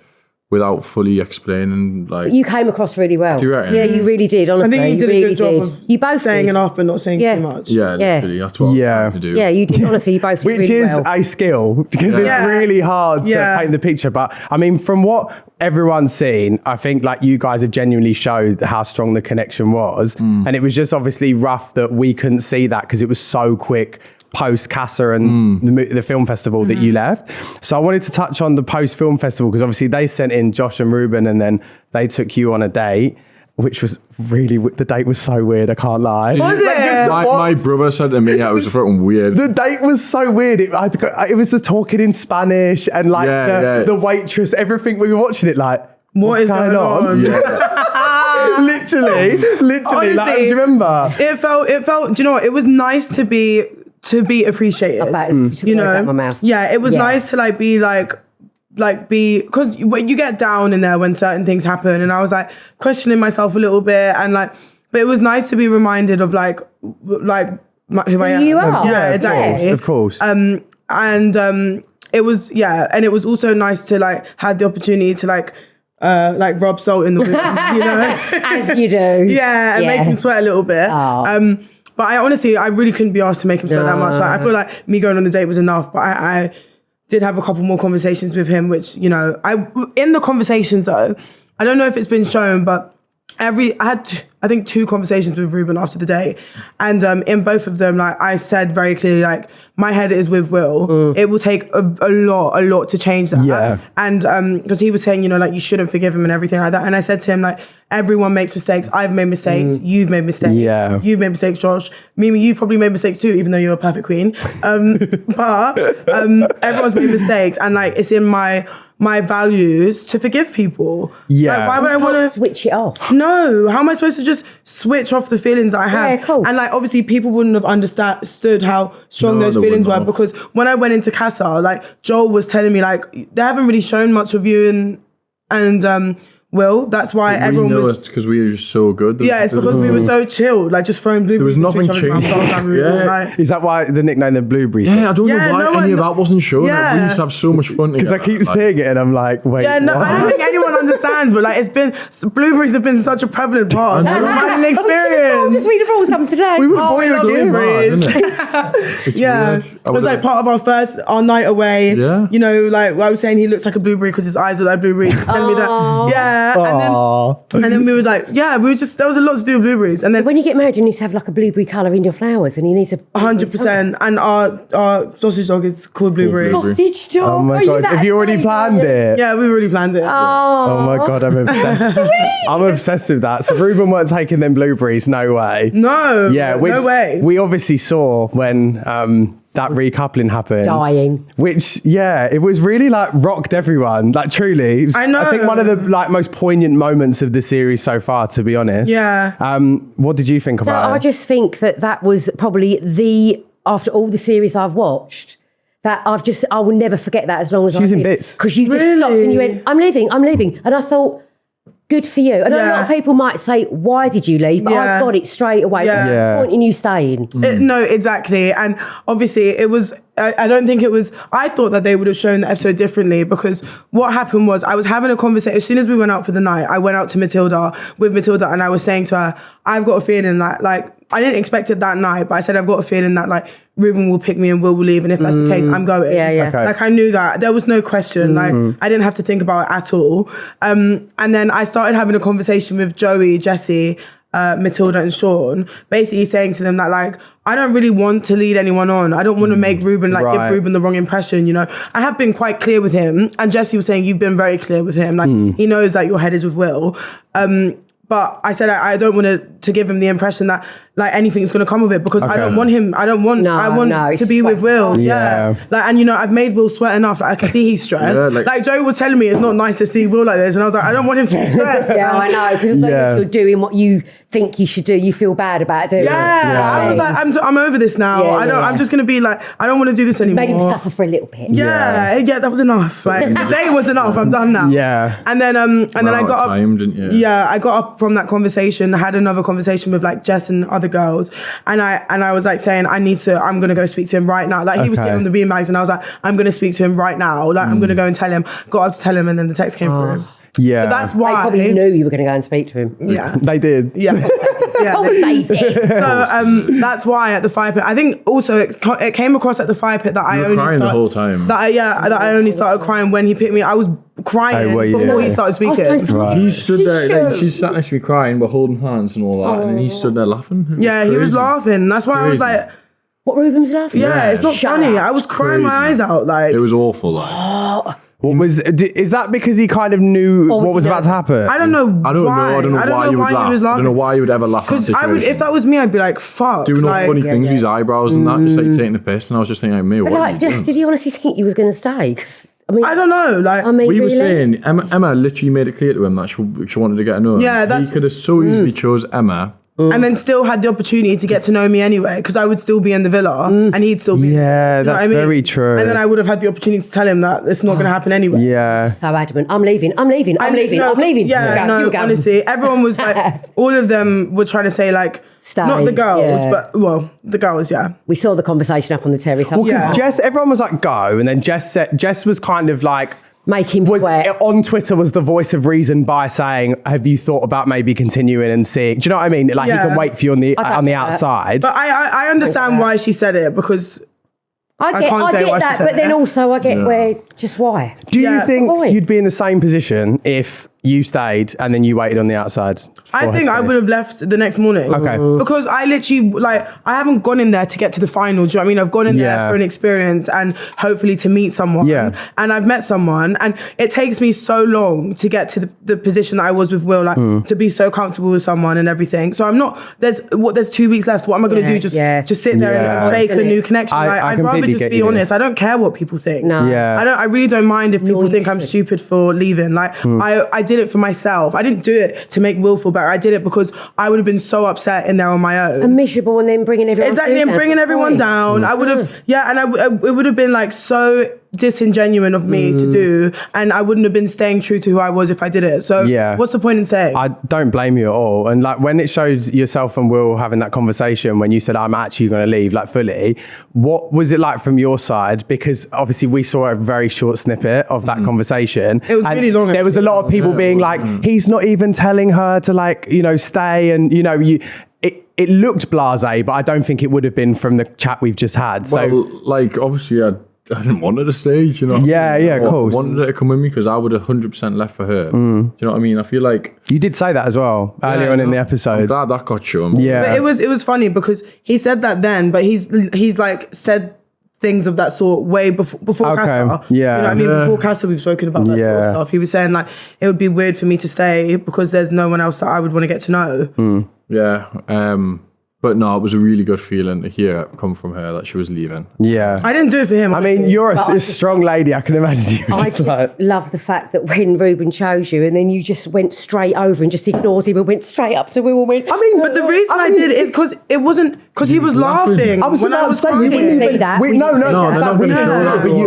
without fully explaining. Like you came across really well. Do you reckon? Yeah, you really did. Honestly, I think you did a good job of you both saying enough but not saying too much. Yeah, literally, that's what I'm trying to do. Yeah, you did. Honestly, you both did Which really is well. a skill, because it's really hard to paint the picture. But I mean, from what everyone's seen, I think like you guys have genuinely showed how strong the connection was, and it was just obviously rough that we couldn't see that because it was so quick post Casa and the film festival that you left. So I wanted to touch on the post film festival, because obviously they sent in Josh and Ruben and then they took you on a date, which was really, the date was so weird, I can't lie. Was it? My brother said to me, it was fucking weird. The date was so weird. It was the talking in Spanish and like the waitress, everything. We were watching it like, what's going on? literally. Honestly, like, do you remember? It felt, do you know what? It was nice to be appreciated. You know? Yeah, it was nice to like be because when you get down in there when certain things happen, and I was like questioning myself a little bit, and like, but it was nice to be reminded of like who I am. You are. Yeah, exactly. Of course. It was and it was also nice to like have the opportunity to like rub salt in the wounds, you know, as you do. And make him sweat a little bit. But I really couldn't be asked to make him sweat that much. Like, I feel like me going on the date was enough, but I did have a couple more conversations with him, which, you know, in the conversations though, I don't know if it's been shown, but I had I think 2 conversations with Ruben after the date, and in both of them, like I said very clearly, like my head is with Will. It will take a lot to change that. And because he was saying, you know, like you shouldn't forgive him and everything like that, and I said to him like, everyone makes mistakes. I've made mistakes. You've made mistakes. You've made mistakes, Josh. Mimi, you've probably made mistakes too, even though you're a perfect queen. But everyone's made mistakes, and like it's in my values to forgive people. Like, why would I want to switch it off? No, how am I supposed to just switch off the feelings I have? Yeah, cool. And like obviously people wouldn't have understood how strong those feelings were, because when I went into Casa, like Joel was telling me like they haven't really shown much of you, and Will. That's why everyone was. It's because we were just so good. It's because we were so chilled, like just throwing blueberries. There was nothing into each other's mouth. Like, Is that why the nickname the blueberry? I don't know why any of that wasn't shown. Yeah. We used to have so much fun Because I keep seeing it and I'm like, wait. I don't think anyone understands, but like blueberries have been such a prevalent part of my experience. Just read the rules some today. We were I love blueberries. It was like part of our night away. Yeah. You know, like I was saying, he looks like a blueberry because his eyes look like blueberries. He was telling me that. Yeah. And then we were like, there was a lot to do with blueberries. And then When you get married, you need to have like a blueberry colour in your flowers, and you need to 100%. And our sausage dog is called Blueberry. sausage dog. Oh my God. Have you already planned it? Yeah, we already planned it. Oh my God, I'm obsessed. I'm obsessed with that. So Ruben weren't taking them blueberries, no way. No. Yeah, which no way. we obviously saw when that recoupling happened. Dying. Which, it was really like rocked everyone. Like truly. I know. I think one of the like most poignant moments of the series so far, to be honest. Yeah. What did you think about it? I just think that was probably after all the series I've watched, that I will never forget that as long as She's in bits. Because you just stopped and you went, I'm leaving. And I thought, good for you. And a lot of people might say, why did you leave? But I got it straight away. What's the point in you staying? No, exactly. And obviously it was, I don't think it was, I thought that they would have shown the episode differently, because what happened was I was having a conversation. As soon as we went out for the night, I went out to Matilda and I was saying to her, I've got a feeling that like, I didn't expect it that night, but I said, I've got a feeling that like Ruben will pick me and Will leave. And if that's the case, I'm going. Yeah. Okay. Like I knew that. There was no question. Like I didn't have to think about it at all. And then I started having a conversation with Joey, Jesse, Matilda and Sean, basically saying to them that like, I don't really want to lead anyone on. I don't want to make Ruben give Ruben the wrong impression, you know. I have been quite clear with him, and Jesse was saying you've been very clear with him. Like he knows that your head is with Will. But I said I don't want to give him the impression that like anything's going to come of it, because I don't want him. I want to be with Will. Yeah. Like, and you know, I've made Will sweat enough. Like I can see he's stressed. Yeah, like Joe was telling me it's not nice to see Will like this, and I was like, I don't want him to be stressed. I know, because if you're doing what you think you should do, you feel bad about doing it. I was like, I'm over this now. I'm just going to be like, I don't want to do this anymore. Made him suffer for a little bit. Yeah, that was enough. Like the day was enough. I'm done now. Yeah. And then I got up. Time, didn't you? Yeah, I got up from that conversation. I had another conversation with like Jess and other girls, and I was like saying I'm gonna go speak to him right now. Like he was sitting on the beanbags, and I was like, I'm gonna speak to him right now. Like I'm gonna go and tell him. Got up to tell him, and then the text came through. Yeah. So that's They why. probably knew you were going to go and speak to him. Yeah. They did. Yeah. Of course they did. So that's why at the fire pit, I think also it came across at the fire pit that I only crying the whole time. That I only started crying when he picked me. I was crying before he started speaking. He stood there, like, she sat next to me crying, we're holding hands and all that, and then he stood there laughing. Yeah, he was laughing. That's why I was like, What, Ruben's laughing? yeah, it's not Shut funny. up. I was crying my eyes out. Like It was awful. Like. Is that because he kind of knew what was about to happen? I don't know I don't why. know. I don't know why you would laugh. he was I laughing. don't know why you would ever laugh. Because I would, if that was me, I'd be like, fuck. doing all like, funny things with his eyebrows and that, just like taking the piss. And I was just thinking, like, me, But what are like, you doing? did he honestly think you was going to stay? 'Cause, I mean, I don't know. Like, I mean, We were really? saying Emma literally made it clear to him that she wanted to get to know him. Yeah, that's- he could have so easily chose Emma. and then still had the opportunity to get to know me anyway, because I would still be in the villa and he'd still be. Yeah, Do you know that's what I mean? very true. And then I would have had the opportunity to tell him that it's not going to happen anyway. Yeah. So adamant. I'm leaving. I'm leaving. I'm leaving. No, I'm leaving. Yeah, You go, no, you go. honestly, everyone was like, all of them were trying to say like, Stay, not the girls, yeah. but well, the girls, yeah. We saw the conversation up on the terrace. Well, because Yeah. Jess, everyone was like, go. And then Jess was kind of like, Make him sweat. on Twitter was the voice of reason by saying, have you thought about maybe continuing and seeing? Do you know what I mean? Like he Yeah. can wait for you on the I don't get that. outside. But I understand why she said it, because I can't say get why she that, said but then that. also I get where, just why? Do you Yeah. think Why? you'd be in the same position if you stayed and then you waited on the outside? I think I would have left the next morning. Okay. Because I literally, like, I haven't gone in there to get to the final. Do you know what I mean? I've gone in there for an experience and hopefully to meet someone. Yeah. And I've met someone. And it takes me so long to get to the position that I was with Will, like, to be so comfortable with someone and everything. So I'm not, there's 2 weeks left. What am I going to do? Just sit there and fake a new connection? I I'd rather completely just get be you. honest. I don't care what people think. No. Yeah. I really don't mind if people you think I'm should. stupid for leaving. Like I did it for myself. I didn't do it to make Will feel better. I did it because I would have been so upset in there on my own. And miserable, and then bringing everyone Exactly, down. and bringing everyone down. I would have, and it would have been like so disingenuous of me to do, and I wouldn't have been staying true to who I was if I did it. So what's the point in saying? I don't blame you at all. And like when it showed yourself and Will having that conversation when you said, I'm actually going to leave, like fully, what was it like from your side? Because obviously we saw a very short snippet of that conversation. It was really long. There was a lot of people being like, he's not even telling her to like, you know, stay. And, you know, it looked blasé, but I don't think it would have been from the chat we've just had. So, well, like, obviously, I didn't want her to stay, you know. Yeah, of course. I wanted her to come with me because I would have 100% left for her. Do you know what I mean? I feel like... You did say that as well, earlier on in the episode. I'm glad that got shown. Yeah. But it was funny because he said that then, but he's like said things of that sort way before Casa. Yeah. You know what I mean? Before Casa, we've spoken about that sort of stuff. He was saying like, it would be weird for me to stay because there's no one else that I would want to get to know. Yeah. But no, it was a really good feeling to hear it come from her that she was leaving. Yeah. I didn't do it for him. I mean, you're a strong lady. I can imagine you. I just love the fact that when Ruben chose you and then you just went straight over and just ignored him and went straight up to Will and went... I mean, but the reason I did it is because it wasn't... Because he was laughing. I was when about to say, we didn't see that. But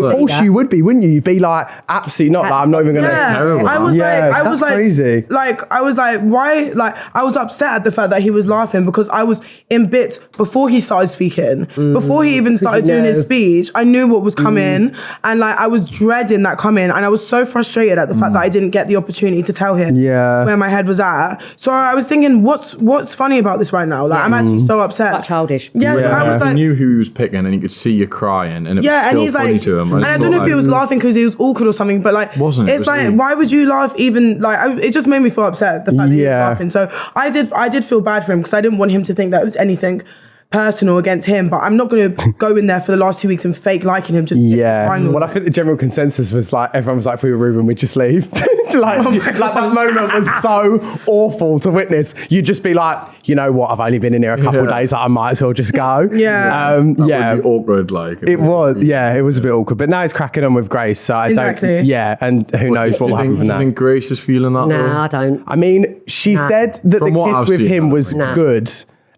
of course you would be, wouldn't you? You'd be like, absolutely not. Like, I'm not even going to... terrible. I was crazy. I was like, why? Like, I was upset at the fact that he was laughing because I was in bits before he started speaking, before he even started doing his speech. I knew what was coming, and like I was dreading that coming, and I was so frustrated at the fact that I didn't get the opportunity to tell him where my head was at. So I was thinking, what's funny about this right now? Like I'm actually so upset. Quite childish. Yeah, so I was like, he knew who he was picking, and he could see you crying, and it was and still he's funny like, to him. And I don't know if he was laughing because he was awkward or something, but like, Wasn't it? it's It was like, me. why would you laugh even like? It just made me feel upset the fact that he was laughing. So I did feel bad for him because I didn't want him to think that it was anything personal against him, but I'm not going to go in there for the last 2 weeks and fake liking him just to get the final. Well, I think the general consensus was like, everyone was like, if we were Ruben, we'd just leave. like that moment was so awful to witness. You'd just be like, you know what, I've only been in here a couple of days, like, I might as well just go. Would be awkward, like. It was a bit awkward, but now he's cracking on with Grace, so I don't, and who knows what will happen from that. Do you think Grace is feeling that? No, I don't. I mean, she said that From the what kiss I've with seen, him was good.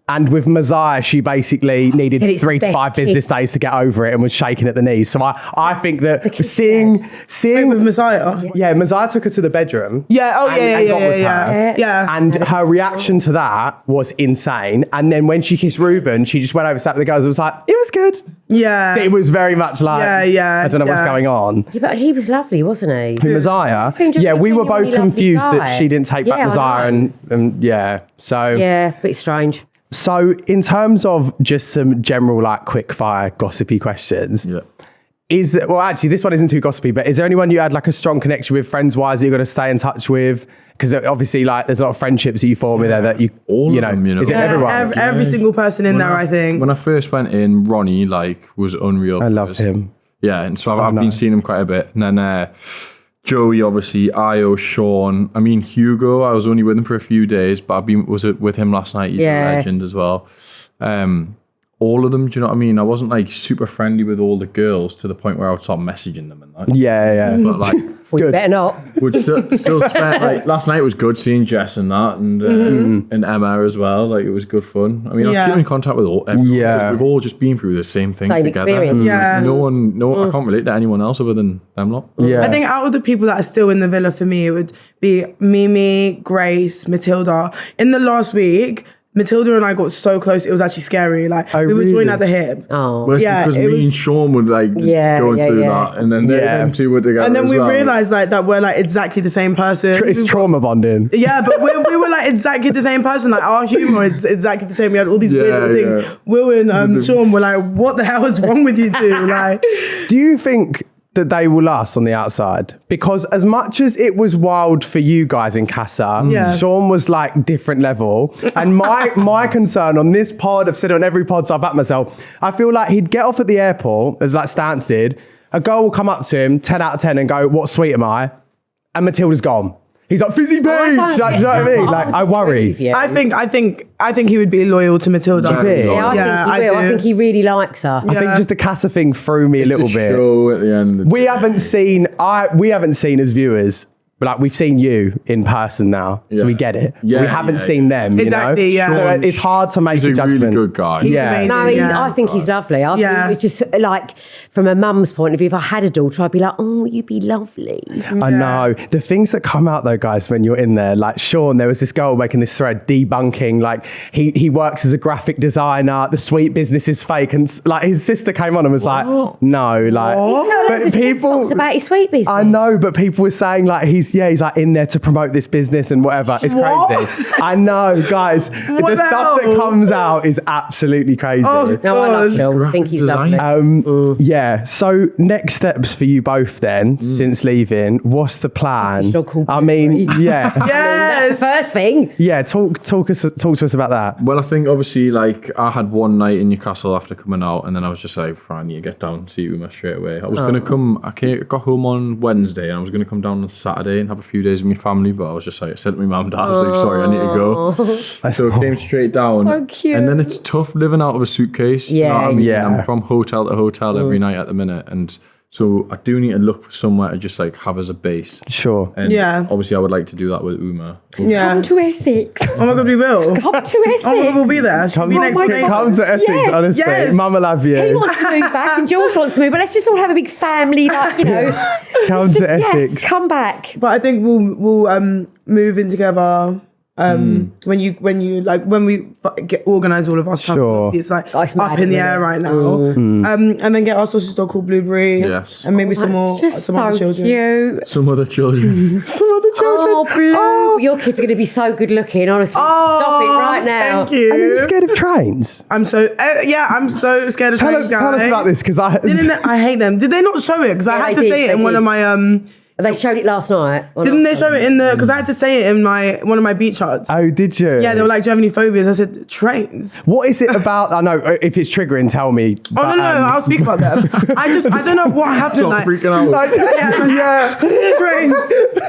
And with Messiah, she basically needed Said it's 3 to the 5 best business kiss. days to get over it and was shaking at the knees. So I think that seeing with Messiah. Messiah took her to the bedroom. Yeah. Oh, and got with her. Yeah. And her reaction to that was insane. And then when she kissed Ruben, she just went over, sat with the girls and was like, it was good. Yeah. So it was very much like, I don't know what's going on. Yeah, but he was lovely, wasn't he? Messiah? Seemed Yeah, we were genuinely both confused lovely that guy. she didn't take back Yeah, I Messiah. know. So Yeah, a bit strange. So in terms of just some general like quick fire gossipy questions, actually this one isn't too gossipy, but is there anyone you had like a strong connection with friends wise that you're going to stay in touch with? Because obviously like there's a lot of friendships that you form with there that you know. Is it everyone? Every single person in there, I think. When I first went in, Ronnie like was unreal. I love him. Yeah, and so I've been seeing him quite a bit. And then Joey, obviously, Io, Sean. I mean, Hugo, I was only with him for a few days, but was with him last night. He's a legend as well. All of them, do you know what I mean? I wasn't like super friendly with all the girls to the point where I would start messaging them and that. Yeah. But like, Well, you better not. would still spend like last night was good seeing Jess and that and Emma as well. Like it was good fun. I mean, I'm keeping in contact with everyone. Yeah. We've all just been through the same thing Same together. experience. Yeah. No one, I can't relate to anyone else other than them lot. Yeah. I think out of the people that are still in the villa for me, it would be Mimi, Grace, Matilda. In the last week, Matilda and I got so close, it was actually scary. Like, we were joined at the hip. Oh. Well, because me and Sean would like going through that, and then them two were together. And then as we well. realised like that we're like exactly the same person. It's trauma bonding. Yeah, but we were like exactly the same person. Like our humour is exactly the same. We had all these weird little things. Will and Sean were like, "What the hell is wrong with you two?" Like, do you think that they will last on the outside? Because as much as it was wild for you guys in Casa, Sean was like different level. And my concern on this pod, I've said it on every pod, so I back myself, I feel like he'd get off at the airport, as like Stance did, a girl will come up to him, 10 out of 10, and go, "What sweet am I?" And Matilda's gone. He's like, "Fizzy beach." Like, do you know what I mean? Like, I worry. I think he would be loyal to Matilda. Do you think? Yeah, I think he will. I think he really likes her. I think just the Casa thing threw me a little bit. Show at the end. We haven't seen as viewers like we've seen you in person now, so we get it. We haven't seen them, exactly, you know? So it's hard to make a judgment. He's a really good guy. He's amazing. No, I think he's lovely. I think it's just like, from a mum's point of view, if I had a daughter, I'd be like, oh, you'd be lovely. I know. The things that come out though, guys, when you're in there, like Sean, there was this girl making this thread debunking, like he works as a graphic designer, the sweet business is fake, and like his sister came on and was like, no, like, but people talks about his sweet business. I know, but people were saying like he's like in there to promote this business and whatever. It's crazy. I know, guys. The stuff that comes out is absolutely crazy. Oh, no, I love Phil. I think he's lovely. Yeah. So next steps for you both then, since leaving, what's the plan? I mean, yeah. That's the first thing. Yeah, talk to us about that. Well, I think obviously, like, I had one night in Newcastle after coming out, and then I was just like, fine, you get down, see Uma straight away. I was going to come, got home on Wednesday, and I was going to come down on Saturday and have a few days with my family, but I was just like, I said to my mum and dad, I was like, sorry, I need to go. So I came straight down. So cute. And then it's tough living out of a suitcase. Yeah. You know what I mean? Yeah. I'm from hotel to hotel every night at the minute, and so I do need to look for somewhere to just like have as a base. Sure. And obviously I would like to do that with Uma. Yeah. Come to Essex. Oh my God, we will. Come to Essex. Oh my God, we'll be there. She'll be next week. Come to Essex, Yes. honestly. Yes. Mum will love you. He wants to move back and George wants to move, but let's just all have a big family, like, you know. Come to Essex. Yes, come back. But I think we'll move in together. When we organise all of our stuff, Sure. it's like It's up mad, in the isn't air it? right now. And then get our sausage dog called Blueberry. Yes. And maybe some That's other just so children. cute. Some other children. Some other children. Oh, Blue. Your kids are going to be so good looking, honestly. Stop it right now. Thank you. Are you scared of trains? I'm so scared of trains. Tell us about this, because I hate them. Did they not show it? Because I Yeah, had they to did, say it they in one did. of my They showed it last night. Didn't they show it in the? Because I had to say it in one of my beat charts. Oh, did you? Yeah, they were like, "Do you have any phobias?" I said, "Trains." What is it about? I know if it's triggering, tell me. Oh no, I'll speak about them. I don't know what happened. Stop Like, freaking out. yeah, trains.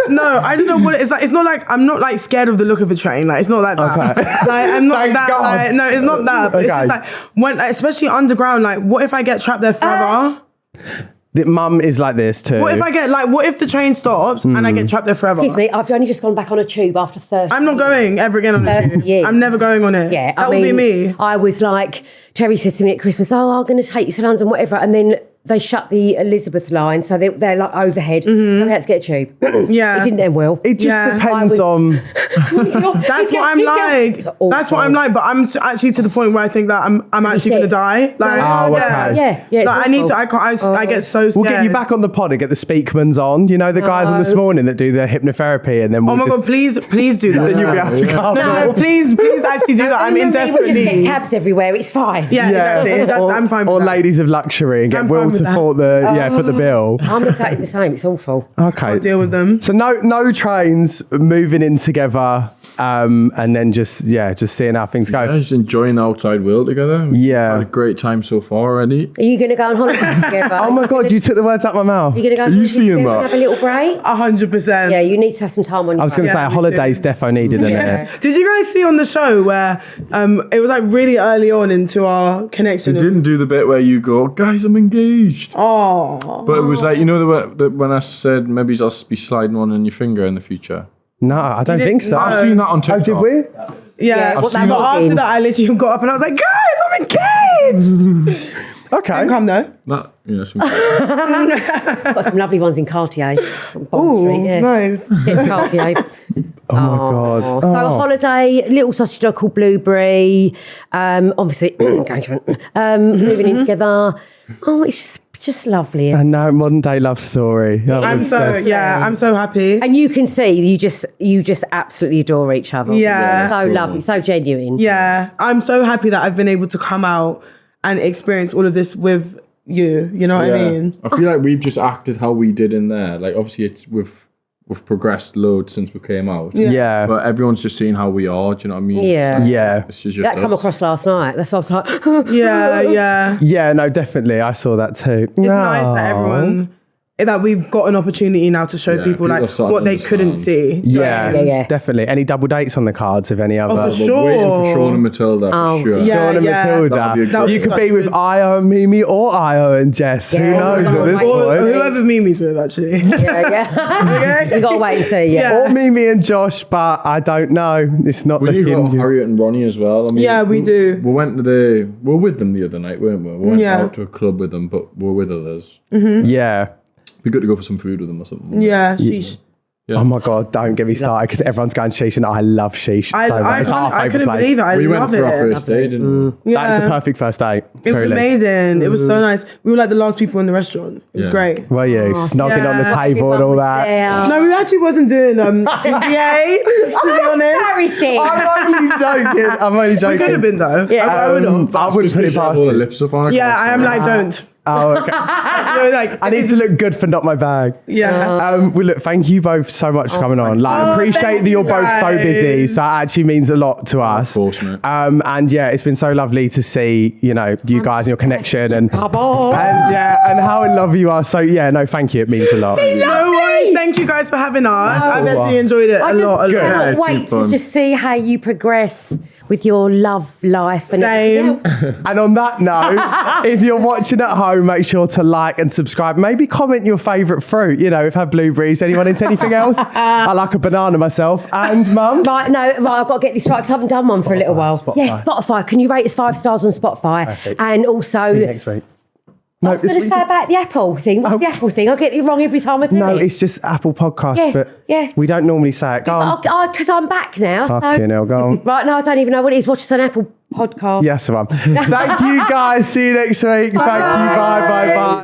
No, I don't know what it's like. It's not like I'm not like scared of the look of a train. Like it's not like that. Okay. Like I'm not Thank that. God. Like, no, it's not that. But it's Okay. just like when, especially underground. Like, what if I get trapped there forever? The mum is like this too. What if the train stops and I get trapped there forever? Excuse me, I've only just gone back on a tube after 30 I'm not going ever again on the 30 tube. years. I'm never going on it. Yeah, that would be me. I was like, Terry said to me at Christmas, oh, I'm going to take you to London, whatever. And then they shut the Elizabeth line, so they're like overhead. So we had to get a tube. Yeah. It didn't end well. It just Yeah. depends on. That's what I'm like. That's what I'm like. But I'm actually to the point where I think that I'm actually going to die. Like, Oh, okay. Yeah. Like, I need to. I get so scared. We'll get you back on the pod and get the Speakmans on. You know the guys on this morning that do the hypnotherapy, and then we'll Oh my God! Please do that. Then you'll be able to come. No, please actually do that. I'm in desperate We'll just get need. cabs everywhere. It's fine. Yeah, exactly. I'm fine with or that. ladies of luxury and get I'm Will fine with to that. foot the bill. I'm exactly the same. It's awful. Okay. I'll deal with them. So no trains, moving in together, and then just seeing how things go. Yeah, just enjoying the outside world together. Yeah. Had a great time so far already. Are you going to go on holiday together? Oh my God, you took the words out of my mouth. You're going to go on Are you holiday seeing together that? and have a little break? 100%. Yeah, you need to have some time on your I was going to say Yeah, a me holiday's too. defo needed, isn't it? Did you guys see on the show where it was like really early on into our connection? They didn't do the bit where you go, guys, I'm engaged. Oh. But it was like, you know, when I said maybe I'll be sliding one in your finger in the future. No, I don't think so. No. I've seen that on Oh, TikTok. did we? Yeah, what but that was after in. that, I literally got up and I was like, guys, I'm engaged. Okay. Come though. That, you know, some- Got some lovely ones in Cartier on Bond Ooh, Street. Yeah. nice. Get Cartier. Oh my God. So a holiday, little sausage dog called Blueberry. Obviously, engagement. Moving in together. Oh, it's just lovely. And now modern day love story. I'm so happy. And you can see you just absolutely adore each other. Yeah. So lovely, so genuine. Yeah, I'm so happy that I've been able to come out and experience all of this with you. You know what I mean? I feel like we've just acted how we did in there. Like, obviously, we've progressed loads since we came out. Yeah. But everyone's just seeing how we are. Do you know what I mean? Yeah. Yeah. This is just That come us. across last night. That's what I was like. Yeah. Yeah, no, definitely. I saw that too. It's nice that everyone that we've got an opportunity now to show people like what they couldn't see. Yeah, definitely. Any double dates on the cards of any other? Oh, for sure. Waiting for Sean and Matilda, for sure. Sean and Matilda. You could be with Io and Mimi or Io and Jess. Who knows at this point? Whoever Mimi's with, actually. You got to wait and see, Or Mimi and Josh, but I don't know. It's not looking got Harriet and Ronnie as well. I mean, we do. We were with them the other night, weren't we? We went out to a club with them, but we're with others. Yeah. Be good to go for some food with them or something. Yeah, sheesh. Yeah. Oh my God, don't get me started because everyone's going sheesh and I love sheesh. I couldn't believe it. I we love went for it. our first date, didn't we? That is the perfect first date. It was truly. amazing. It was so nice. We were like the last people in the restaurant. It was great. Were you? Snogging on the table and all that. No, we actually wasn't doing PDA, to be honest. I'm only joking. We could have been though. Yeah. I would have. I wouldn't put it past all the you. lips up on. Yeah, I am like, don't. Oh, okay. I need to look good for not my bag. Yeah. Well, look, thank you both so much for coming on. Like, appreciate that you're both so busy. So that actually means a lot to us. Of course, mate. And yeah, it's been so lovely to see, you guys and your connection and how in love you are. So yeah, no, thank you. It means a lot. No worries. Thank you guys for having us. I've actually enjoyed it a lot. I can't wait to just see how you progress with your love life. And Same. And on that note, if you're watching at home, make sure to like and subscribe. Maybe comment your favourite fruit. We've had blueberries. Anyone into anything else? I like a banana myself. And Mum? I've got to get this right because I haven't done one for a little while. Spotify. Yeah, Spotify. Can you rate us 5 stars on Spotify? Perfect. And also... See you next week. I was going to say about the Apple thing. What's the Apple thing? I get it wrong every time I do it. No, it's just Apple Podcast, Yeah. we don't normally say it. Go on. Because I'm back now. Fucking hell, go on. Right now, I don't even know what it is. Watch us on Apple Podcast. Yes, Mum. Thank you, guys. See you next week. Thank you. Bye.